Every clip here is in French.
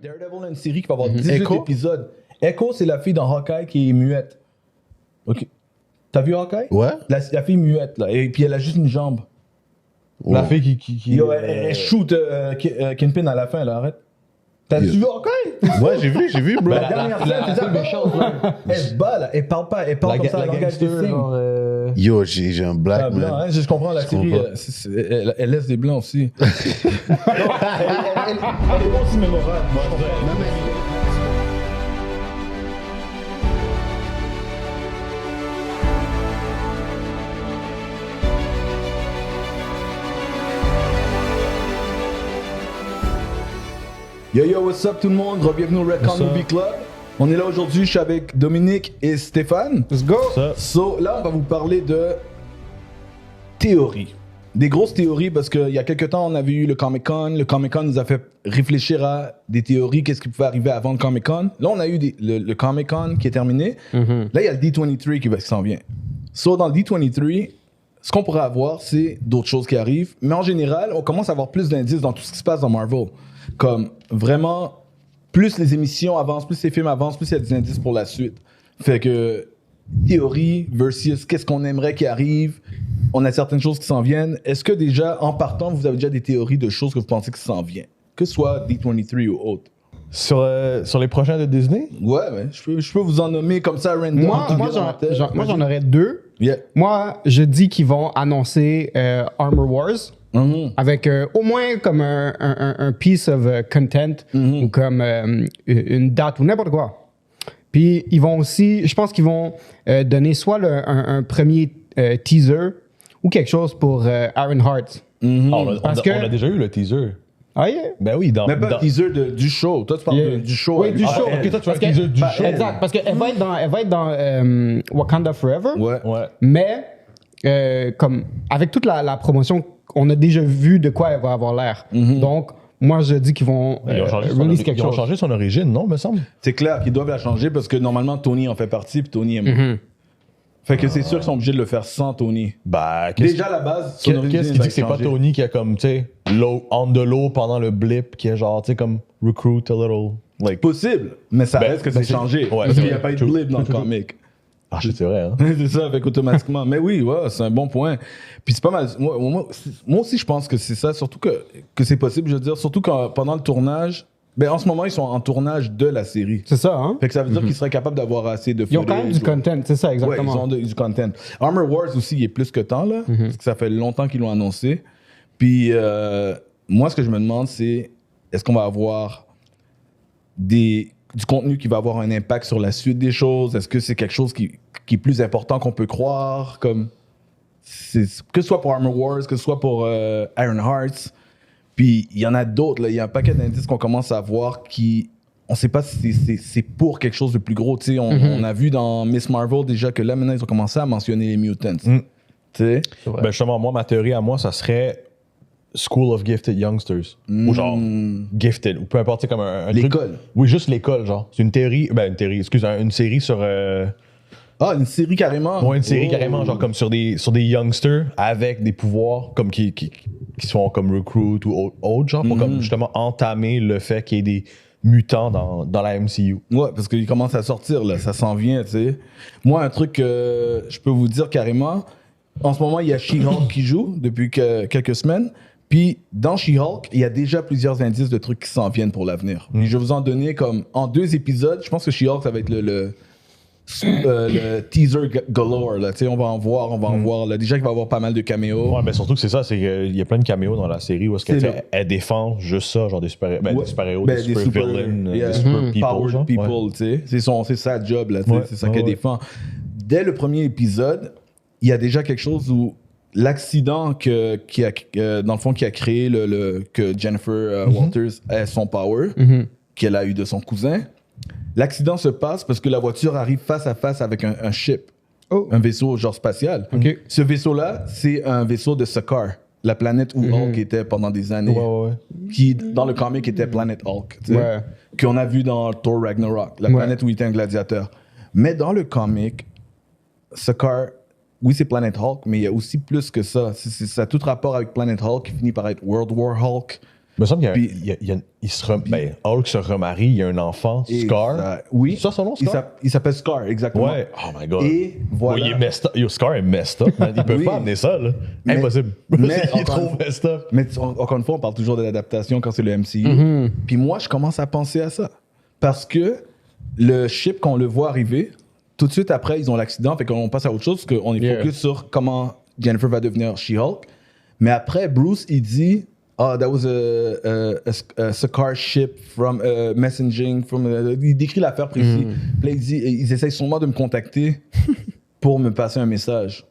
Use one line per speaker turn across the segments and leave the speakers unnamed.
Daredevil a une série qui va avoir 18 épisodes. Echo, c'est la fille dans Hawkeye qui est muette. Ok. T'as vu Hawkeye?
Ouais.
La fille muette, là. Et puis elle a juste une jambe.
La fille qui...
Yo, elle shoot Kingpin à la fin, là, arrête. T'as vu Hawkeye?
Ouais, j'ai vu, bro.
La dernière scène, c'est ça, méchante, là. Elle se bat, là. Elle parle pas. Elle parle comme ça, la langage des signes.
Yo, j'ai un black,
Blanc,
man.
hein, je comprends, la série, elle laisse des blancs aussi. Elle est pas aussi mémorable. Moi, je comprends. Yo yo, what's up tout le monde? Bienvenue au Redcon Movie Club. On est là aujourd'hui, je suis avec Dominique et Stéphane.
Let's go!
So, là, on va vous parler de théories. Des grosses théories parce qu'il y a quelques temps, on avait eu le Comic-Con. Le Comic-Con nous a fait réfléchir à des théories, qu'est-ce qui pouvait arriver avant le Comic-Con. Là, on a eu le Comic-Con qui est terminé. Là, il y a le D23 qui s'en vient. So, dans le D23, ce qu'on pourrait avoir, c'est d'autres choses qui arrivent. Mais en général, on commence à avoir plus d'indices dans tout ce qui se passe dans Marvel. Comme vraiment, plus les émissions avancent, plus les films avancent, plus il y a des indices pour la suite. Fait que théorie versus qu'est-ce qu'on aimerait qui arrive. On a certaines choses qui s'en viennent. Est-ce que déjà, en partant, vous avez déjà des théories de choses que vous pensez qui s'en viennent? Que ce soit D23 ou autre.
Sur les prochains de Disney?
Ouais, je peux vous en nommer comme ça, random.
Moi, j'en aurais deux.
Yeah.
Moi, je dis qu'ils vont annoncer Armor Wars. Avec au moins comme un piece of content ou comme une date ou n'importe quoi. Puis ils vont aussi, je pense qu'ils vont donner soit un premier teaser ou quelque chose pour Ironheart.
On a déjà eu le teaser.
Ah yeah?
Ben oui,
Mais pas le teaser du show. Toi, tu parles du show.
Oui, du show.
Ok, toi, tu vois le teaser du show.
Exact, parce qu'elle va être dans Wakanda Forever.
Ouais.
Mais comme avec toute la promotion, on a déjà vu de quoi elle va avoir l'air. Donc, moi, je dis qu'ils vont release quelque chose.
Ils ont changé son origine, non, me semble?
C'est clair qu'ils doivent la changer parce que normalement, Tony en fait partie, puis Tony est mort. Fait que c'est sûr qu'ils sont obligés de le faire sans Tony.
Bah,
déjà à la base, son origine
qu'est-ce qui dit que c'est pas Tony qui a comme, tu sais, on the low pendant le blip, qui est genre, tu sais, comme recruit a little. Like...
Possible, mais ça reste que c'est changé.
Ouais,
parce qu'il n'y a pas eu de blip dans le comic.
Ah, c'est vrai, hein?
C'est ça, avec automatiquement. Mais oui, ouais, c'est un bon point. Puis c'est pas mal. Moi aussi, je pense que c'est ça, surtout que c'est possible, je veux dire, surtout pendant le tournage. Ben, en ce moment, ils sont en tournage de la série.
C'est ça, hein?
Fait que ça veut dire qu'ils seraient capables d'avoir assez de
Ils ont quand même du content, c'est ça, exactement.
Ouais, ils ont du content. Armor Wars aussi, il est plus que temps, là. Parce que ça fait longtemps qu'ils l'ont annoncé. Puis, moi, ce que je me demande, c'est est-ce qu'on va avoir du contenu qui va avoir un impact sur la suite des choses? Est-ce que c'est quelque chose qui est plus important qu'on peut croire? Comme, que ce soit pour Armor Wars, que ce soit pour Ironheart. Puis il y en a d'autres, il y a un paquet d'indices qu'on commence à voir qui... On ne sait pas si c'est pour quelque chose de plus gros. On a vu dans Miss Marvel déjà que là, maintenant, ils ont commencé à mentionner les mutants.
Ben justement, moi, ma théorie à moi, ça serait School of Gifted Youngsters. Ou genre Gifted, ou peu importe, c'est comme un
l'école.
Truc. Oui, juste l'école, genre. C'est une série sur...
Ah, une série carrément?
Ouais, une série carrément, genre comme sur des youngsters avec des pouvoirs comme qui sont comme recruit ou autre, genre, pour comme justement entamer le fait qu'il y ait des mutants dans la MCU.
Ouais, parce qu'ils commencent à sortir, là, ça s'en vient, tu sais. Moi, un truc que je peux vous dire carrément, en ce moment, il y a She-Hulk qui joue depuis quelques semaines. Puis dans She-Hulk, il y a déjà plusieurs indices de trucs qui s'en viennent pour l'avenir. Je vais vous en donner comme en 2 épisodes. Je pense que She-Hulk, ça va être le teaser galore, là, tu sais, on va en voir, là. Déjà qu'il va y avoir pas mal de caméos.
Ouais, mais surtout que c'est ça, c'est qu'il y a plein de caméos dans la série où est-ce qu'elle défend juste ça, genre des super-héros, des super villains, des super people,
powered people, tu sais. C'est sa job, là, tu sais, c'est ça qu'elle défend. Dès le premier épisode, il y a déjà quelque chose où l'accident qui a créé que Jennifer Walters ait son power, qu'elle a eu de son cousin. L'accident se passe parce que la voiture arrive face à face avec un ship, un vaisseau genre spatial. Ce vaisseau-là, c'est un vaisseau de Sakaar, la planète où Hulk était pendant des années, qui dans le comic était Planet Hulk, qu'on a vu dans Thor Ragnarok, la planète où il était un gladiateur. Mais dans le comic, Sakaar, oui c'est Planet Hulk, mais il y a aussi plus que ça. Ça a tout rapport avec Planet Hulk qui finit par être World War Hulk.
Il me semble qu'il
Puis-
Hulk se remarie, il y a un enfant, Scar.
Oui.
C'est ça son nom, Scar?
Il s'appelle Scar, exactement.
Ouais. Oh my god.
Et voilà.
Ouais, il est messed up. Yo, Scar est messed up, man. Ils peuvent
Oui.
pas amener ça, là.
Mais-
Impossible.
mais
il est
encore
trop
une-
messed up.
Mais encore une fois, on parle toujours de l'adaptation quand c'est le MCU. Puis moi, je commence à penser à ça. Parce que le ship, quand on le voit arriver, tout de suite après, ils ont l'accident, fait qu'on passe à autre chose, parce qu'on est
Yeah.
focus sur comment Jennifer va devenir She-Hulk. Mais après, Bruce, il dit, that was a Scar ship from messaging, il décrit l'affaire précise. Puis là, il dit, ils essayent sûrement de me contacter pour me passer un message.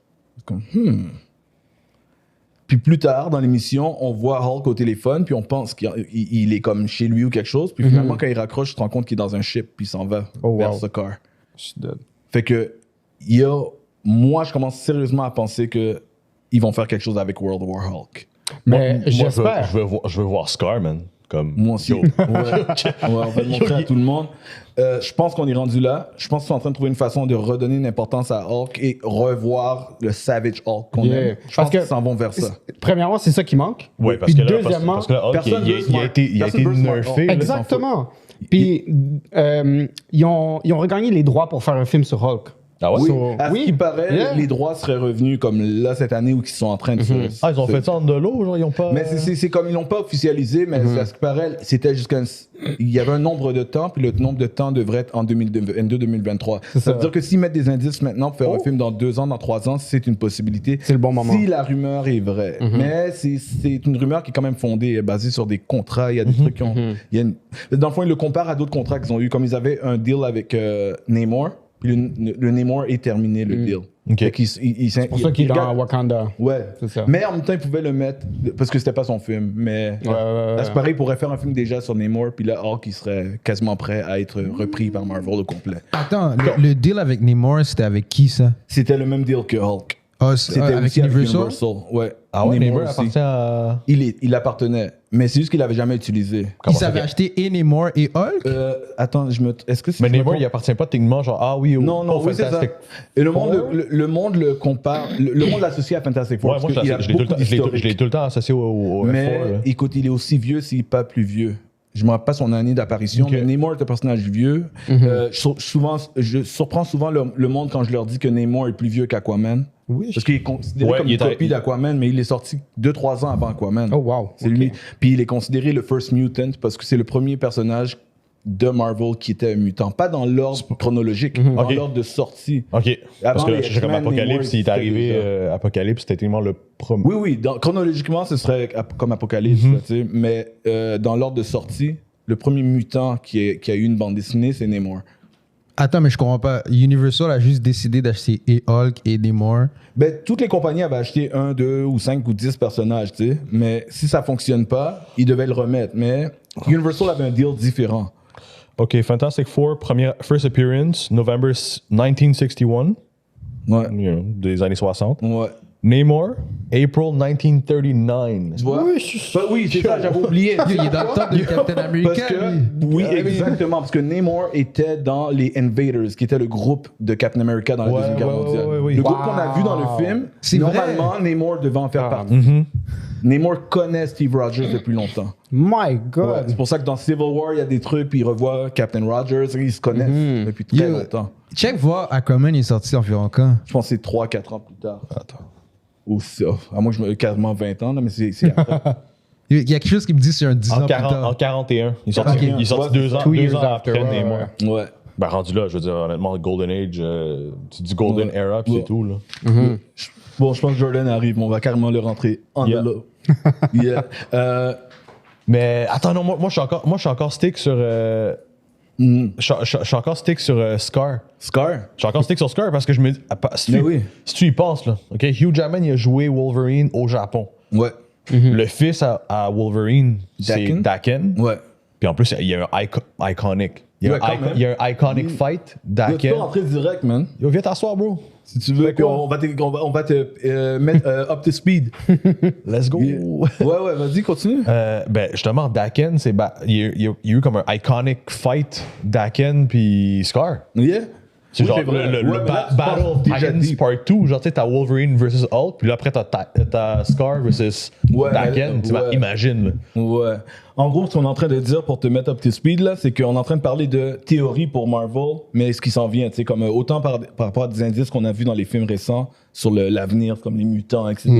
Comme, Puis plus tard, dans l'émission, on voit Hulk au téléphone, puis on pense qu'il est comme chez lui ou quelque chose. Puis finalement, quand il raccroche, tu te rends compte qu'il est dans un ship, puis il s'en va vers
wow.
Sakaar. Fait que, moi, je commence sérieusement à penser que ils vont faire quelque chose avec World War Hulk.
Mais
Moi,
j'espère.
je veux voir Scar, man. Comme,
Moi aussi.
yo.
Ouais, on va le montrer à tout le monde. Je pense qu'on est rendu là. Je pense qu'ils sont en train de trouver une façon de redonner une importance à Hulk et revoir le Savage Hulk qu'on
Yeah.
aime. Je
Parce
pense
que-
qu'ils s'en vont vers ça.
Premièrement, c'est ça qui manque.
Ouais, parce
Puis
que là,
deuxièmement,
parce que là, Hulk,
personne
il
veut
a
Smart.
été
Personne veut Smart
nerfé.
Hulk.
là.
exactement. Puis ils ont regagné les droits pour faire un film sur Hulk.
Ah ouais?
Oui,
So,
à
oui.
ce qui paraît,
Yeah.
les droits seraient revenus comme là cette année où ils sont en train de se...
Ah, ils ont fait ça en de l'eau, genre, ils ont pas.
Mais c'est comme ils l'ont pas officialisé, mais à ce qui paraît, c'était jusqu'à... Il y avait un nombre de temps, puis le nombre de temps devrait être en 2022-2023. Ça
ça.
veut dire que s'ils mettent des indices maintenant pour faire un film dans 2 ans, dans 3 ans, c'est une possibilité.
C'est le bon moment.
Si la rumeur est vraie. Mais c'est une rumeur qui est quand même fondée, basée sur des contrats. Il y a des trucs qui ont... il y a Dans le fond, ils le comparent à d'autres contrats qu'ils ont eu, comme ils avaient un deal avec Namor. Puis le Namor est terminé, le deal.
Ok.
C'est
Pour ça qu'il est dans Wakanda.
Ouais,
C'est ça.
mais en même temps, il pouvait le mettre parce que c'était pas son film. Mais là, c'est pareil, il pourrait faire un film déjà sur Namor, puis là, Hulk, il serait quasiment prêt à être repris par Marvel au complet.
Attends, le deal avec Namor, c'était avec qui ça?
C'était le même deal que Hulk.
Ah,
C'était
avec
aussi
Universal?
Ouais.
Ah ouais, Namor
aussi.
appartient à.
Il appartenait, mais c'est juste qu'il l'avait jamais utilisé.
Ils
Comment ça
avaient
fait?
acheté et Namor et Hulk?
Attends, est-ce que c'est.
Mais
je me
Namor,
trompe?
il appartient pas techniquement, genre, ah oui,
Non, oui, c'est ça.
Fantastic.
Et le monde le compare, le monde l'associe à Fantastic Four.
Ouais, moi,
parce qu'il a
je l'ai tout le
beaucoup
temps- je l'ai tout- je l'ai
d'historique.
tout le temps associé au F4.
Mais
là.
écoute, il est aussi vieux s'il n'est pas plus vieux. Je ne me rappelle pas son année d'apparition,
Ok.
mais Namor est un personnage vieux. Je surprends souvent le monde quand je leur dis que Namor est plus vieux qu'Aquaman.
Oui.
Parce qu'il est considéré
Ouais,
comme
il
une
est-
copie d'Aquaman, mais il est sorti 2-3 ans avant Aquaman.
Oh, wow.
C'est lui. Puis il est considéré le First Mutant parce que c'est le premier personnage de Marvel qui était un mutant. Pas dans l'ordre chronologique, dans
Ok.
l'ordre de sortie.
Ok. Parce que
les
là, je sais comme
X-Men, Namor,
Apocalypse, il est
c'était
arrivé.
déjà.
Apocalypse, c'était tellement le premier.
Oui, chronologiquement, ce serait comme Apocalypse, là, tu sais, mais dans l'ordre de sortie, le premier mutant qui a eu une bande dessinée, c'est Namor.
Attends, mais je comprends pas. Universal a juste décidé d'acheter et Hulk et Namor.
Ben, toutes les compagnies avaient acheté 1, 2 ou 5 ou 10 personnages, tu sais, mais si ça fonctionne pas, ils devaient le remettre. Mais Universal avait un deal différent.
Ok, Fantastic Four, first appearance, November 1961,
Ouais.
des années 60.
Ouais.
Namor, April 1939.
Tu vois? Oui, c'est ça, j'avais oublié.
Il est dans le top de Captain America.
Parce que,
lui.
oui, exactement. Parce que Namor était dans les Invaders, qui était le groupe de Captain America dans la
Ouais,
Deuxième Guerre
ouais,
mondiale.
ouais, ouais,
Le
oui.
groupe qu'on a vu dans le film,
C'est
normalement, Namor devait en faire partie. Namor connaît Steve Rogers depuis longtemps.
My
Ouais,
God.
c'est pour ça que dans Civil War, il y a des trucs, puis il revoit Captain Rogers, ils se connaissent depuis très
Yo,
longtemps.
Check voir Aquaman est sorti environ quand?
Je pense que c'est 3-4 ans plus tard. Attends. Ou ça. À moi, je me quasiment 20 ans, là, mais c'est après.
Il y a quelque chose qui me dit que c'est un 10 ans
En,
plus tard.
41. Il est sorti,
Ok.
il est sorti
Ouais,
2 ans,
2
deux
years
ans
after,
après
ouais,
Namor.
ouais.
Ouais.
Ben, rendu là, je veux dire, honnêtement, Golden Age, tu dis Golden
Ouais.
Era, puis
Ouais.
c'est tout, là.
Bon, je pense que Jordan arrive, mais on va carrément le rentrer en
Yeah.
là. Yeah.
Mais attends, non, moi, je suis encore stick sur. Je suis encore stick sur Scar.
Scar?
Je suis encore stick sur Scar parce que je me dis. Si
Mais
tu,
oui.
si tu y penses, là, OK, Hugh Jackman, il a joué Wolverine au Japon.
Ouais.
Le fils à Wolverine, c'est
Daken?
Daken.
Ouais.
Puis en plus, il y a un iconic. Il y a,
Ouais, quand même.
il y a un iconic fight,
Tu
Daken.
peux rentrer direct, man.
Yo, viens t'asseoir, bro.
Si tu veux, puis on va te mettre up to speed.
Let's go.
Ouais, vas-y, continue.
Ben, justement, Daken, il y a eu comme un iconic fight, Daken puis Scar.
Yeah?
C'est
Oui,
genre
c'est vrai.
le
Ouais, mais là, tu
Battle
penses
of
déjà
Titans
deep.
Part 2. Genre, tu sais, t'as Wolverine versus Hulk, puis là, après, t'as Scar versus
Ouais,
Daken.
mais-
Tu vois,
ouais.
imagine. Là.
Ouais. En gros, ce qu'on est en train de dire pour te mettre up to speed, là, c'est qu'on est en train de parler de théorie pour Marvel, mais ce qui s'en vient, tu sais, comme autant par rapport à des indices qu'on a vus dans les films récents sur l'avenir, comme les mutants, etc.,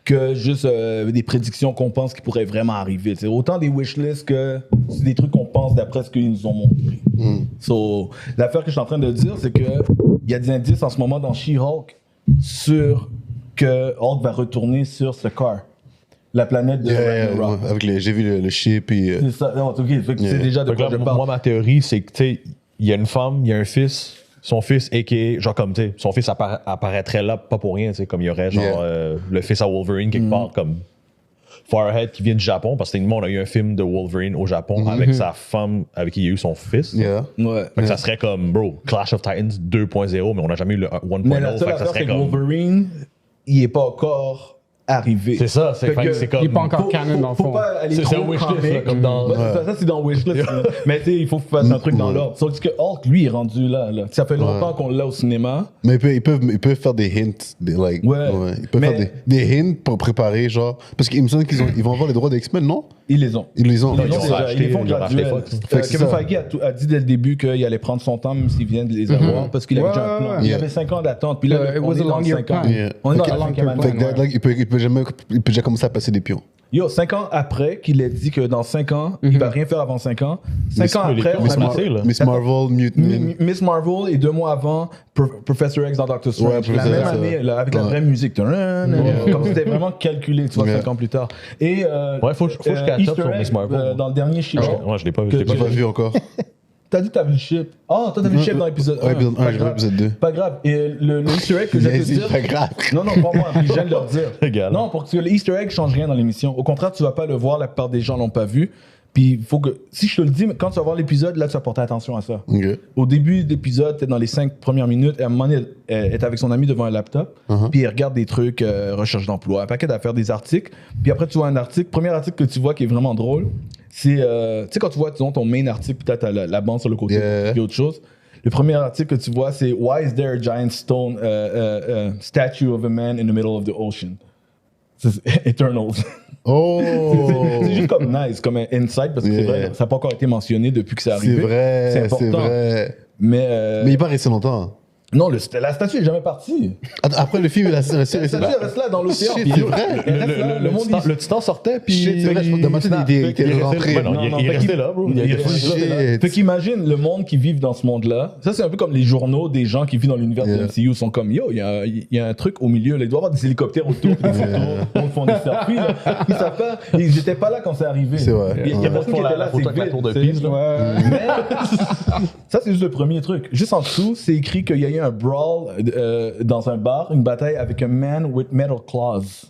que juste des prédictions qu'on pense qui pourraient vraiment arriver. Tu sais. Autant des wishlists que c'est des trucs qu'on pense d'après ce qu'ils nous ont montré. So, l'affaire que je suis en train de dire, c'est qu'il y a des indices en ce moment dans She-Hulk sur que Hulk va retourner sur ce car. La planète de Ragnarok.
J'ai vu le ship et.
C'est ça, non, ok, fait que c'est déjà de
Fait que
quoi
là,
je parle.
moi, ma théorie, c'est que, tu sais, il y a une femme, il y a un fils. Son fils, a.k.a. genre comme, tu sais, son fils apparaîtrait là, pas pour rien, tu sais, comme il y aurait, genre, le fils à Wolverine quelque part, comme Firehead qui vient du Japon, parce que techniquement, on a eu un film de Wolverine au Japon avec sa femme, avec qui il y a eu son fils.
Yeah.
Ouais.
Fait que ça serait comme, bro, Clash of Titans 2.0, mais on n'a jamais eu le 1.0.
Mais la seule
fait que ça
affaire,
serait
c'est que
comme.
Wolverine, il est pas encore arrivé.
C'est ça, c'est
Fait que
c'est comme.
Il est pas encore canon dans le
Faut
fond.
pas aller
C'est
trop
un wishlist,
comic.
là, comme dans.
Ouais, c'est ça, c'est dans Wishlist. Mais tu sais, il faut faire un truc dans l'ordre. Sauf que Hulk, lui, est rendu là. Ça fait longtemps qu'on l'a au cinéma.
Mais ils peuvent faire des hints. Like,
Ouais.
Ils peuvent
Mais-
faire des hints pour préparer, genre. Parce qu'il me semble ils vont avoir les droits d'X-Men, non?
Ils les ont.
Ils les ont.
Ils
ils ont
déjà,
racheté,
ils les font
ils ont racheté
graduel.
Fox.
Fait que c'est
Kevin
ça.
Feige a dit dès le début qu'il allait prendre son temps, même s'il vient de les avoir, parce qu'il avait
Ouais,
déjà un plan.
ouais,
Il y
ouais.
avait 5 ans d'attente. Puis là,
It
on
was
est
a
dans
long year
5 ans.
plan.
Yeah.
On est dans
Fait
la
que-
cinquième année.
Fait que, like, il peut déjà commencer à passer des pions.
Yo, 5 ans après qu'il ait dit que dans 5 ans, il va rien faire avant 5 ans. 5 ans après, on
Miss
a
Marvel, là.
Miss Marvel, Mutant.
Miss Marvel et 2 mois avant, Professor X dans Doctor Strange.
Ouais,
la
Professor
même
X,
année,
ouais.
là, avec la
Ouais.
vraie musique. Comme c'était vraiment calculé, tu vois,
Ouais.
5 ans plus tard. Et
Ouais, faut que je catch up
Easter
sur
egg,
Miss Marvel.
dans le dernier She-Hulk.
Ouais, je l'ai pas vu.
Que
Je l'ai pas
J'ai pas
vu.
vu encore.
T'as dit que t'as vu le chip. Ah, toi t'as vu le chip dans l'épisode 1.
Ouais, épisode 1, j'ai vu l'épisode 2.
Pas grave. Et le Easter egg que je vais te
C'est
dire.
pas grave.
Non, non, pas moi, puis je viens de leur dire.
Égal.
Non, pour que le Easter egg change rien dans l'émission. Au contraire, tu vas pas le voir, la plupart des gens l'ont pas vu. Puis il faut que, si je te le dis, quand tu vas voir l'épisode, là, tu vas porter attention à ça.
Ok.
Au début de l'épisode, peut-être dans les 5 premières minutes, à un moment donné, elle est avec son ami devant un laptop, puis elle regarde des trucs, recherche d'emploi, un paquet d'affaires, des articles. Puis après, tu vois un article, premier article que tu vois qui est vraiment drôle, c'est, tu sais, quand tu vois disons, ton main article, peut-être à la bande sur le côté,
Yeah.
puis autre chose. Le premier article que tu vois, c'est Why is there a giant stone statue of a man in the middle of the ocean? C'est Eternals.
Oh!
C'est juste comme nice, comme un insight, parce que c'est
Yeah.
vrai, ça n'a pas encore été mentionné depuis que c'est
C'est
arrivé.
vrai,
C'est important.
c'est vrai.
Mais,
Mais il est pas resté longtemps.
non, la statue n'est jamais partie.
Après le film, la série,
La statue elle reste là dans l'océan.
Shit,
puis
c'est
elle-
vrai.
elle reste là, le monde, il-
Le titan sortait, puis.
Shit, c'est vrai, je pense que dans ma tête, il était rentré.
Ouais, non,
Non, non,
il est
fait
resté
qu'il-
là, bro.
il est
Il est
resté
Shit.
là. Fait qu'imagine le monde qui vit dans ce monde-là. Ça, c'est un peu comme les journaux des gens qui vivent dans l'univers de
Yeah.
MCU sont comme yo, il y a un truc au milieu. Là. Il doit y avoir des hélicoptères autour, des photos, on font des selfies. Là. Ils savent pas. Ils n'étaient pas là quand c'est arrivé.
C'est vrai.
Il y a personne qui était là,
photo
c'est
avec la
vide,
tour de
tu sais.
Pise, là.
Mais ça, c'est juste le premier truc. Juste en dessous, c'est écrit qu'il y a eu un brawl dans un bar, une bataille avec un man with metal claws.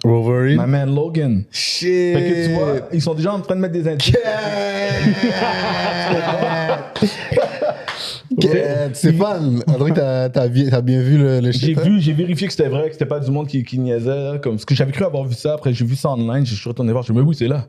Wolverine.
My man Logan.
Shit.
Fait que tu vois, ils sont déjà en train de mettre des indices.
Stéphane, André, t'as bien vu le shit, hein?
J'ai vérifié que c'était vrai, que c'était pas du monde qui niaisait. Là, comme, parce que j'avais cru avoir vu ça, après j'ai vu ça online, je suis retourné voir, je me dis, oui, c'est là.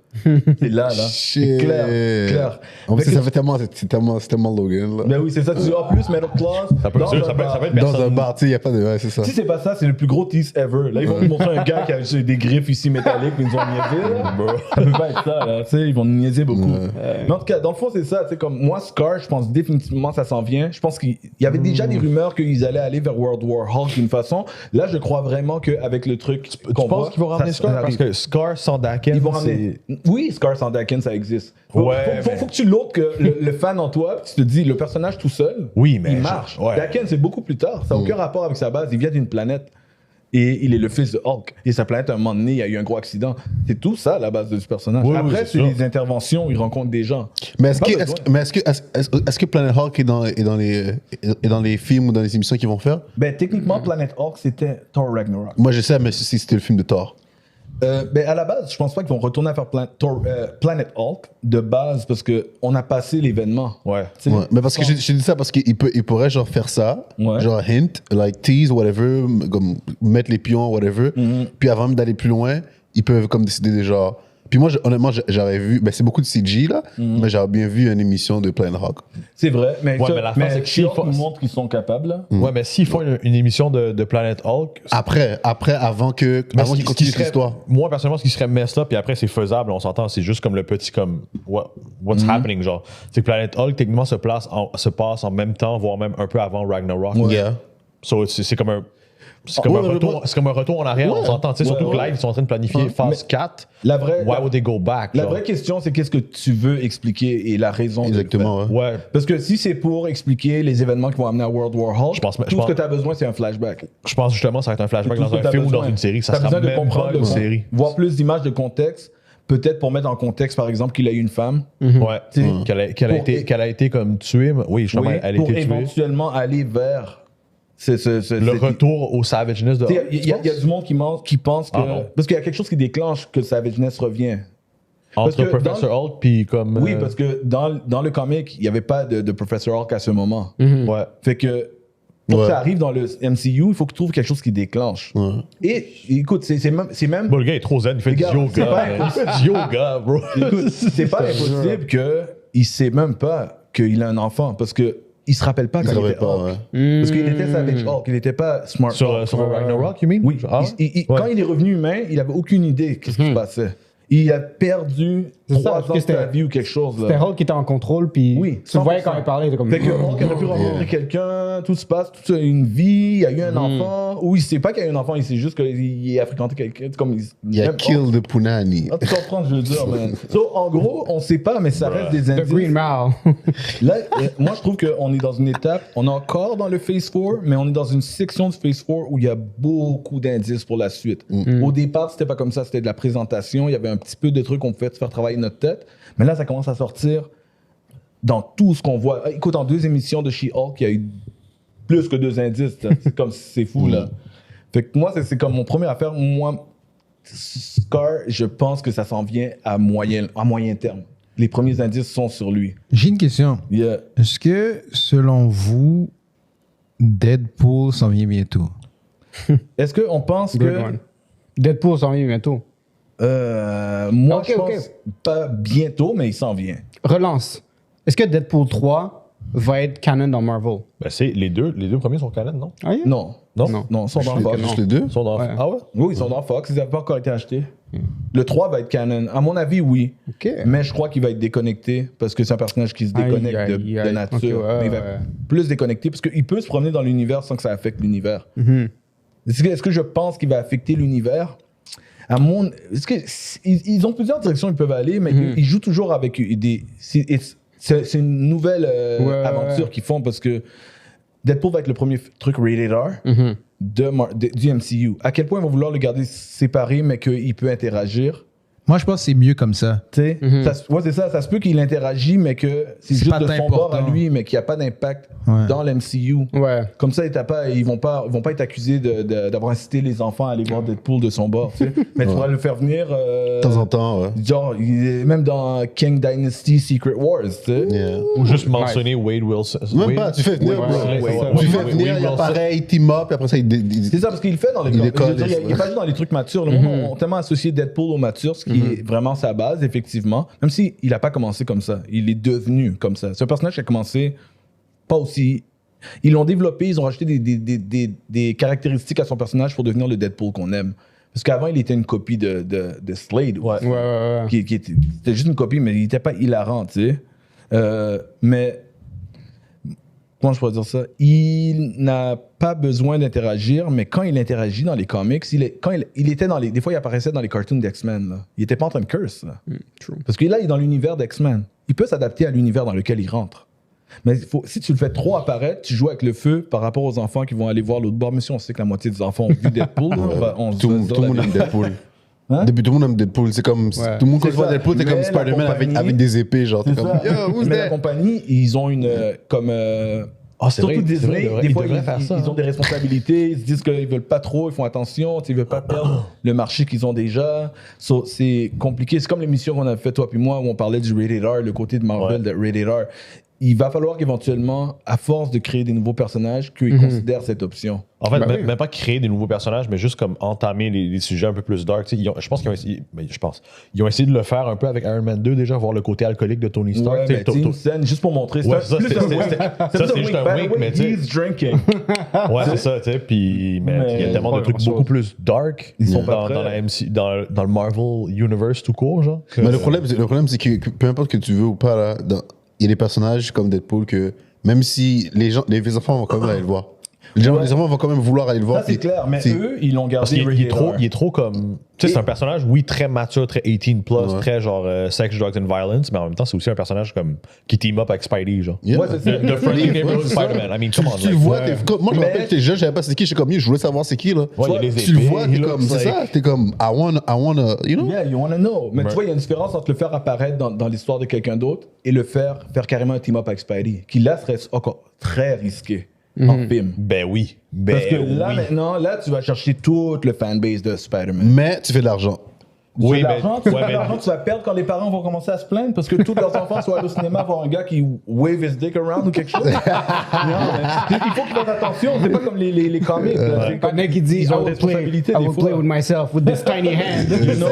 C'est là. C'est
Shit.
clair.
En plus,
Fait que
ça fait c'est tellement Logan, là.
Ben oui, c'est ça, tu dis, en plus, Metal Claws.
Ça peut
dans un bar.
être
Dans un
personne.
bar, tu sais, il n'y a pas de. Ouais, c'est ça.
Si c'est pas ça, c'est le plus gros tease ever. Là, ils vont nous montrer un gars qui a juste des griffes ici métalliques, mais ils nous ont niaisé. Là. Ça peut pas être ça, là. Tu sais, ils vont nous niaiser beaucoup. Mais en tout cas, dans le fond, c'est ça. Tu sais, comme moi, Scar, je pense définitivement ça s'en vient. Je pense qu'il y avait déjà des rumeurs qu'ils allaient aller vers World War Hulk d'une façon. Là, je crois vraiment qu'avec le truc
Tu
qu'on
penses
voit,
qu'ils vont ramener
ça
Scar? Parce
arrive.
que Scar sans Daken,
Ils vont ramener. Oui, Scar sans Daken, ça existe.
Ouais,
Faut que tu l'autres que le fan en toi, puis tu te dis, le personnage tout seul,
Oui, mais
il marche.
ouais.
Daken, c'est beaucoup plus tard. Ça n'a aucun rapport avec sa base. Il vient d'une planète. Et il est le fils de Hulk. Et sa planète, à un moment donné, il y a eu un gros accident. C'est tout ça, la base du personnage.
Oui, oui,
Après,
c'est
c'est
ça.
des interventions où il rencontre des gens.
Mais est-ce
Pas
que,
besoin.
est-ce que Planet Hulk est dans les films ou dans les émissions qu'ils vont faire?
Ben, techniquement, Planet Hulk, c'était Thor Ragnarok.
Moi, je sais, mais si c'était le film de Thor.
Ben, à la base, je pense pas qu'ils vont retourner à faire Planet Hulk de base parce qu'on a passé l'événement.
Ouais.
Tu sais.
Ouais. Mais parce que j'ai dit ça parce qu'il pourrait genre faire ça,
Ouais.
genre hint, like tease, whatever, comme mettre les pions, whatever. Puis avant même d'aller plus loin, ils peuvent comme décider de genre, Puis moi, honnêtement, j'avais vu, ben c'est beaucoup de CG là, mais j'avais bien vu une émission de Planet Hulk.
C'est vrai, mais,
Ouais, mais la fin, c'est que
She-Hulk
s'ils
nous
font-
montre qu'ils sont capables. Là.
Ouais, mais s'ils font une émission de Planet Hulk.
Avant qu'ils continuent l'histoire.
Moi, personnellement, ce qui serait messed up, puis après, c'est faisable, on s'entend, c'est juste comme le petit, comme, what's happening, genre. C'est que Planet Hulk, techniquement, se passe en même temps, voire même un peu avant Ragnarok.
Yeah.
So, c'est comme un. C'est comme, un retour en arrière, on s'entend. Tu sais, surtout que live, ils sont en train de planifier phase 4.
La vraie,
Why would they go back?
la
genre?
vraie question, c'est qu'est-ce que tu veux expliquer et la raison. de le
Exactement,
faire.
ouais.
Ouais.
Parce que si c'est pour expliquer les événements qui vont amener à World War Hulk,
Je pense-
tout ce que tu as besoin, c'est un flashback.
Je pense justement que ça va être un flashback
C'est tout
dans
ce que
un
t'as
film ou dans
besoin.
une série. Ça
T'as
sera
besoin de
même
comprendre
pas une
le
série.
voir plus d'images de contexte, peut-être pour mettre en contexte, par exemple, qu'il a eu une femme.
Ouais.
Tu sais,
Qu'elle a été comme tuée. Oui, justement,
oui,
elle a
pour
été tuée.
éventuellement aller vers
Le retour au savageness de
Tu sais,
Hulk.
Il y a du monde qui pense que.
Ah non.
Parce qu'il y a quelque chose qui déclenche que le savageness revient.
Entre
parce que
Professor Hulk puis comme.
Oui, parce que dans le comic, il n'y avait pas de Professor Hulk à ce moment.
Ouais.
Fait que pour que
Ouais.
ça arrive dans le MCU, il faut que tu trouves quelque chose qui déclenche.
Ouais.
Et écoute, c'est même
Bon, le gars est trop zen, il fait du
Regarde, c'est pas
yoga. Il fait du yoga, bro.
écoute, c'est pas impossible qu'il sait même pas qu'il a un enfant parce que il se rappelle pas
Ils
quand
se
il était
rappellent pas,
Hulk.
ouais.
Parce qu'il était Savage Hulk, il n'était pas Smart Hulk.
Sur Ragnarok, you mean?
Oui,
Ah,
ouais.
ouais.
Quand il est revenu humain, il avait aucune idée de ce qui se passait. Il a perdu
C'est ça,
3
parce
ans
que
de sa
c'était-
vie ou quelque chose.
C'était
Là.
Hulk qui était en contrôle, puis
Oui,
tu le voyais
100%.
quand il parlait, il était comme.
Fait que Hulk aurait pu rencontrer quelqu'un, tout se passe, toute une vie, il a eu un enfant, ou il sait pas qu'il a eu un enfant, il sait juste qu'il a fréquenté quelqu'un. C'est comme
Il y a
même
Kill de Punani.
Ah, tu comprends ce que je veux dire, man. So, en gros, on sait pas, mais ça reste des
The
indices.
Green Mile.
Là, moi, je trouve qu'on est dans une étape, on est encore dans le Phase 4, mais on est dans une section de Phase 4 où il y a beaucoup d'indices pour la suite. Au départ, c'était pas comme ça, c'était de la présentation, il y avait un petit peu de trucs qu'on pouvait faire travailler notre tête, mais là, ça commence à sortir dans tout ce qu'on voit. Écoute, en 2 émissions de She-Hulk, il y a eu plus que 2 indices. Là. C'est comme, c'est fou, là. Fait que moi, c'est comme mon première affaire. Moi, Scar, je pense que ça s'en vient à moyen terme. Les premiers indices sont sur lui.
J'ai une question.
Yeah.
Est-ce que, selon vous, Deadpool s'en vient bientôt?
Est-ce qu'on pense
Good
que...
one. Deadpool s'en vient bientôt.
Moi,
Ok,
je
ok.
pense pas bientôt, mais il s'en vient.
Relance. Est-ce que Deadpool 3 va être canon dans Marvel?
Ben, c'est les deux premiers sont canon, non?
Ah, yeah?
Non.
Non?
Non, ils sont dans Fox.
Juste les deux?
Ils sont dans.
Ouais.
Ah ouais?
Oui, ils sont dans Fox. Ils n'avaient pas encore été achetés. Le 3 va être canon. À mon avis, oui.
Ok.
Mais je crois qu'il va être déconnecté parce que c'est un personnage qui se déconnecte
Aïe, aïe,
de
aïe.
nature.
Ok, ouais,
Mais il va
ouais.
plus déconnecter parce qu'il peut se promener dans l'univers sans que ça affecte l'univers. Est-ce que je pense qu'il va affecter l'univers? Ils ont plusieurs directions ils peuvent aller, mais ils jouent toujours avec des. C'est une nouvelle aventure qu'ils font parce que Deadpool va être le premier truc rated R du MCU. À quel point ils vont vouloir le garder séparé, mais qu'il peut interagir?
Moi, je pense que c'est mieux comme ça.
Tu sais, ouais, c'est ça. Ça se peut qu'il interagit, mais que c'est juste
pas
de son
important.
bord à lui, mais qu'il n'y a pas d'impact
Ouais.
dans l'MCU.
Ouais.
Comme ça, ils vont pas être accusés d'avoir incité les enfants à aller voir Deadpool de son bord. Tu sais. Mais tu pourras le faire venir.
De temps en temps, ouais.
Genre, même dans King Dynasty Secret Wars, tu sais.
Yeah.
Ou juste mentionner Wade Wilson.
Même pas, tu fais venir,
Ouais,
bro.
ouais, ouais,
Tu
ouais.
fais venir, il apparaît, il team up, et après ça,
C'est ça, parce qu'il le fait dans les
Il
comics.
est collé,
Je veux dire, il n'est
ouais.
pas juste dans les trucs matures. Le monde a tellement associé Deadpool au mature, ce qui est vraiment sa base, effectivement. Même s'il n'a pas commencé comme ça. Il est devenu comme ça. C'est un personnage qui a commencé pas aussi... Ils l'ont développé, ils ont rajouté des caractéristiques à son personnage pour devenir le Deadpool qu'on aime. Parce qu'avant, il était une copie de Slade.
Ouais.
Ouais, ouais, ouais.
C'était juste une copie, mais il n'était pas hilarant, tu sais. Mais... Comment je pourrais dire ça? Il n'a pas besoin d'interagir, mais quand il interagit dans les comics, quand il était dans les... Des fois, il apparaissait dans les cartoons d'X-Men. Là. Il n'était pas en train de curse. Là.
True.
Parce que là, il est dans l'univers d'X-Men. Il peut s'adapter à l'univers dans lequel il rentre. Mais si tu le fais trop apparaître, tu joues avec le feu par rapport aux enfants qui vont aller voir l'autre bord. Mais si on sait que la moitié des enfants ont vu Deadpool, on se
Tout
va se
le
dire
monde
la
aime
vérité.
Deadpool.
Hein?
Depuis tout le monde aime Deadpool. C'est comme.
Ouais.
Tout le monde, quand
C'est
tu vois
ça.
Deadpool, t'es comme
Mais la
Spider-Man
compagnie-
avec des épées, genre. T'es
C'est
comme.
ça.
Yo, who's
Mais la
that?
compagnie, ils ont une. Comme.
Ah, c'est
Surtout
vrai, c'est vrai,
Disney,
ils
des fois,
devraient faire ça,
ils ont
hein.
des responsabilités, ils se disent qu'ils veulent pas trop, ils font attention, ils veulent pas perdre le marché qu'ils ont déjà. So, c'est compliqué. C'est comme l'émission qu'on a fait, toi puis moi, où on parlait du Rated R, le côté de Marvel de Rated R. il va falloir qu'éventuellement, à force de créer des nouveaux personnages, qu'ils considèrent cette option.
En fait,
Ben oui.
même pas créer des nouveaux personnages, mais juste comme entamer les sujets un peu plus dark. Tu sais, je pense qu'ils ont essayé. Ils ont essayé de le faire un peu avec Iron Man 2 déjà, voir le côté alcoolique de Tony Stark.
Ouais,
Tu sais,
mais une scène juste pour montrer.
Ouais,
c'est
ça, c'est juste un wink, mais tu sais.
He's drinking.
Ouais, c'est ça, tu sais. Puis, mais il y a tellement de trucs beaucoup plus dark
Ils sont pas
dans
prêts.
la MC, dans le Marvel Universe tout court, genre. que-
Mais le problème, c'est que peu importe que tu veux ou pas, là, il y a des personnages comme Deadpool que même si les enfants vont quand même aller le voir. Les enfants vont quand même vouloir aller le voir.
Ça, c'est
puis
clair, mais eux, ils l'ont
Parce
gardé.
qu'il il est trop comme. Tu sais, c'est un personnage, oui, très mature, très 18 plus,
Ouais.
très genre sex, drugs and violence, mais en même temps, c'est aussi un personnage comme qui team up avec Spidey, genre.
Yeah.
Ouais, c'est ça.
The friendly
Ouais,
neighborhood
c'est ça.
Spider-Man. I mean, come on.
Tu le
like,
vois,
ouais.
moi je me
Mais-
rappelle que j'étais jeune, je savais pas c'est qui, j'étais comme, je voulais savoir c'est qui là.
Ouais, il y a les
Tu le
épées,
vois, t'es
he
comme,
looks
c'est
like-
ça, t'es comme, I wanna, you know?
Yeah, you wanna know. Mais
Ouais.
tu vois, il y a une différence entre le faire apparaître dans l'histoire de quelqu'un d'autre et le faire carrément un team-up avec Spidey, qui là serait encore très risqué en film.
Ben oui. Ben
Parce que là,
oui.
maintenant, là, tu vas chercher toute le fanbase de Spider-Man.
Mais tu fais de l'argent.
Oui,
Tu fais de
mais-
l'argent, tu fais
ouais,
de
mais-
l'argent, tu vas perdre quand les parents vont commencer à se plaindre parce que tous leurs enfants sont allés au cinéma voir un gars qui wave his dick around ou quelque chose. Non, mais il faut qu'ils fassent attention, c'est pas comme les comics. là. C'est
Un
comme-
mec qui dit,
ils
I
ont des
will play,
responsabilités
I
des
will
fois.
play with myself with this tiny hand.
You know?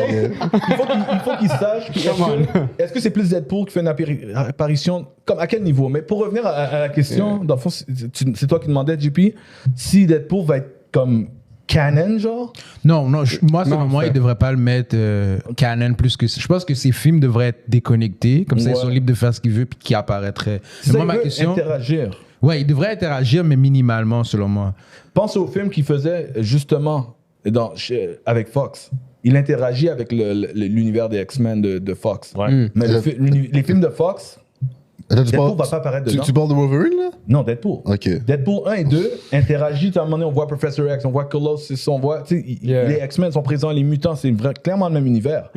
Il faut qu'ils sachent. puis Est-ce que c'est plus Deadpool qui fait une apparition comme à quel niveau? Mais pour revenir à la question, dans le fond, c'est toi qui demandais, JP, si Deadpool va être comme canon, genre?
Non, moi, selon moi,
ça-
ils ne devraient pas le mettre canon plus que ça. Je pense que ces films devraient être déconnectés. Comme ça, ils
Ouais.
sont libres de faire ce qu'ils veulent puis qui apparaîtraient. Mais
Ça,
moi,
il
ma
veut
question.
interagir.
Ouais, ils devraient interagir, mais minimalement, selon moi.
Pense au film qu'il faisait justement avec Fox. Il interagit avec l'univers des X-Men de Fox.
Ouais.
Mais les films de Fox,
Attends, tu
Deadpool
parles,
va pas apparaître
tu,
dedans.
tu parles de Wolverine là?
Non, Deadpool.
Ok.
Deadpool 1 et 2 interagissent. À un moment donné, on voit Professor X, on voit Colossus, on voit. Tu sais,
Yeah.
les X-Men sont présents, les mutants, c'est clairement le même univers.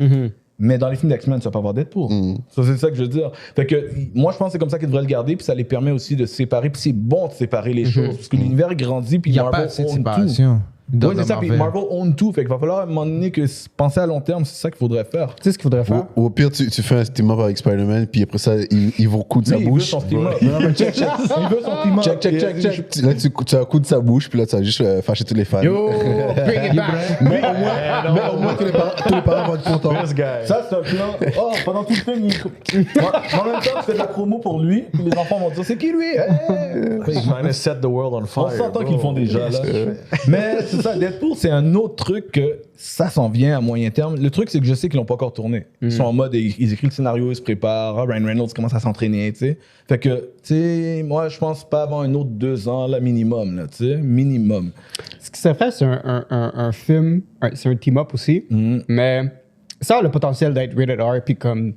Mais dans les films d'X-Men, tu vas pas voir Deadpool. Ça, c'est ça que je veux dire. Fait que moi, je pense que c'est comme ça qu'ils devraient le garder, puis ça les permet aussi de séparer. Puis c'est bon de séparer les choses, parce que l'univers grandit, puis
Il n'y a pas
Marvel
assez de
own tout.
séparation.
Oui, c'est ça. Puis Marvel own tout. Fait qu'il va falloir à un moment donné que penser à long terme, c'est ça qu'il faudrait faire.
Tu sais ce qu'il faudrait faire?
Ou au pire, tu fais un team-up avec Spider-Man, puis après ça, ils vont coudre sa
Lui, il veut
bouche.
son team-up. Non, mais check. Il veut son team-up.
Check. Là, tu as coudre sa bouche, puis là, tu vas juste fâcher tous les fans.
Yo, bring it back.
Mais au moins, tous les parents vont être contents.
This guy.
Ça, c'est un plan. Oh, pendant tout le film, en même temps, tu fais de la promo pour lui, puis les enfants vont dire c'est qui lui? Hey!
He's trying to set the world on fire.
On s'entend
bro.
qu'ils le font déjà là. Mais c'est ça, Deadpool, c'est un autre truc que ça s'en vient à moyen terme. Le truc, c'est que je sais qu'ils l'ont pas encore tourné. Ils sont en mode, ils écrivent le scénario, ils se préparent. Ah, Ryan Reynolds commence à s'entraîner, tu sais. Fait que, tu sais, moi, je pense pas avant un autre 2 ans, là, minimum, là, tu sais, minimum.
Ce qui serait fait, c'est un film, c'est un team-up aussi, mais ça a le potentiel d'être rated R puis comme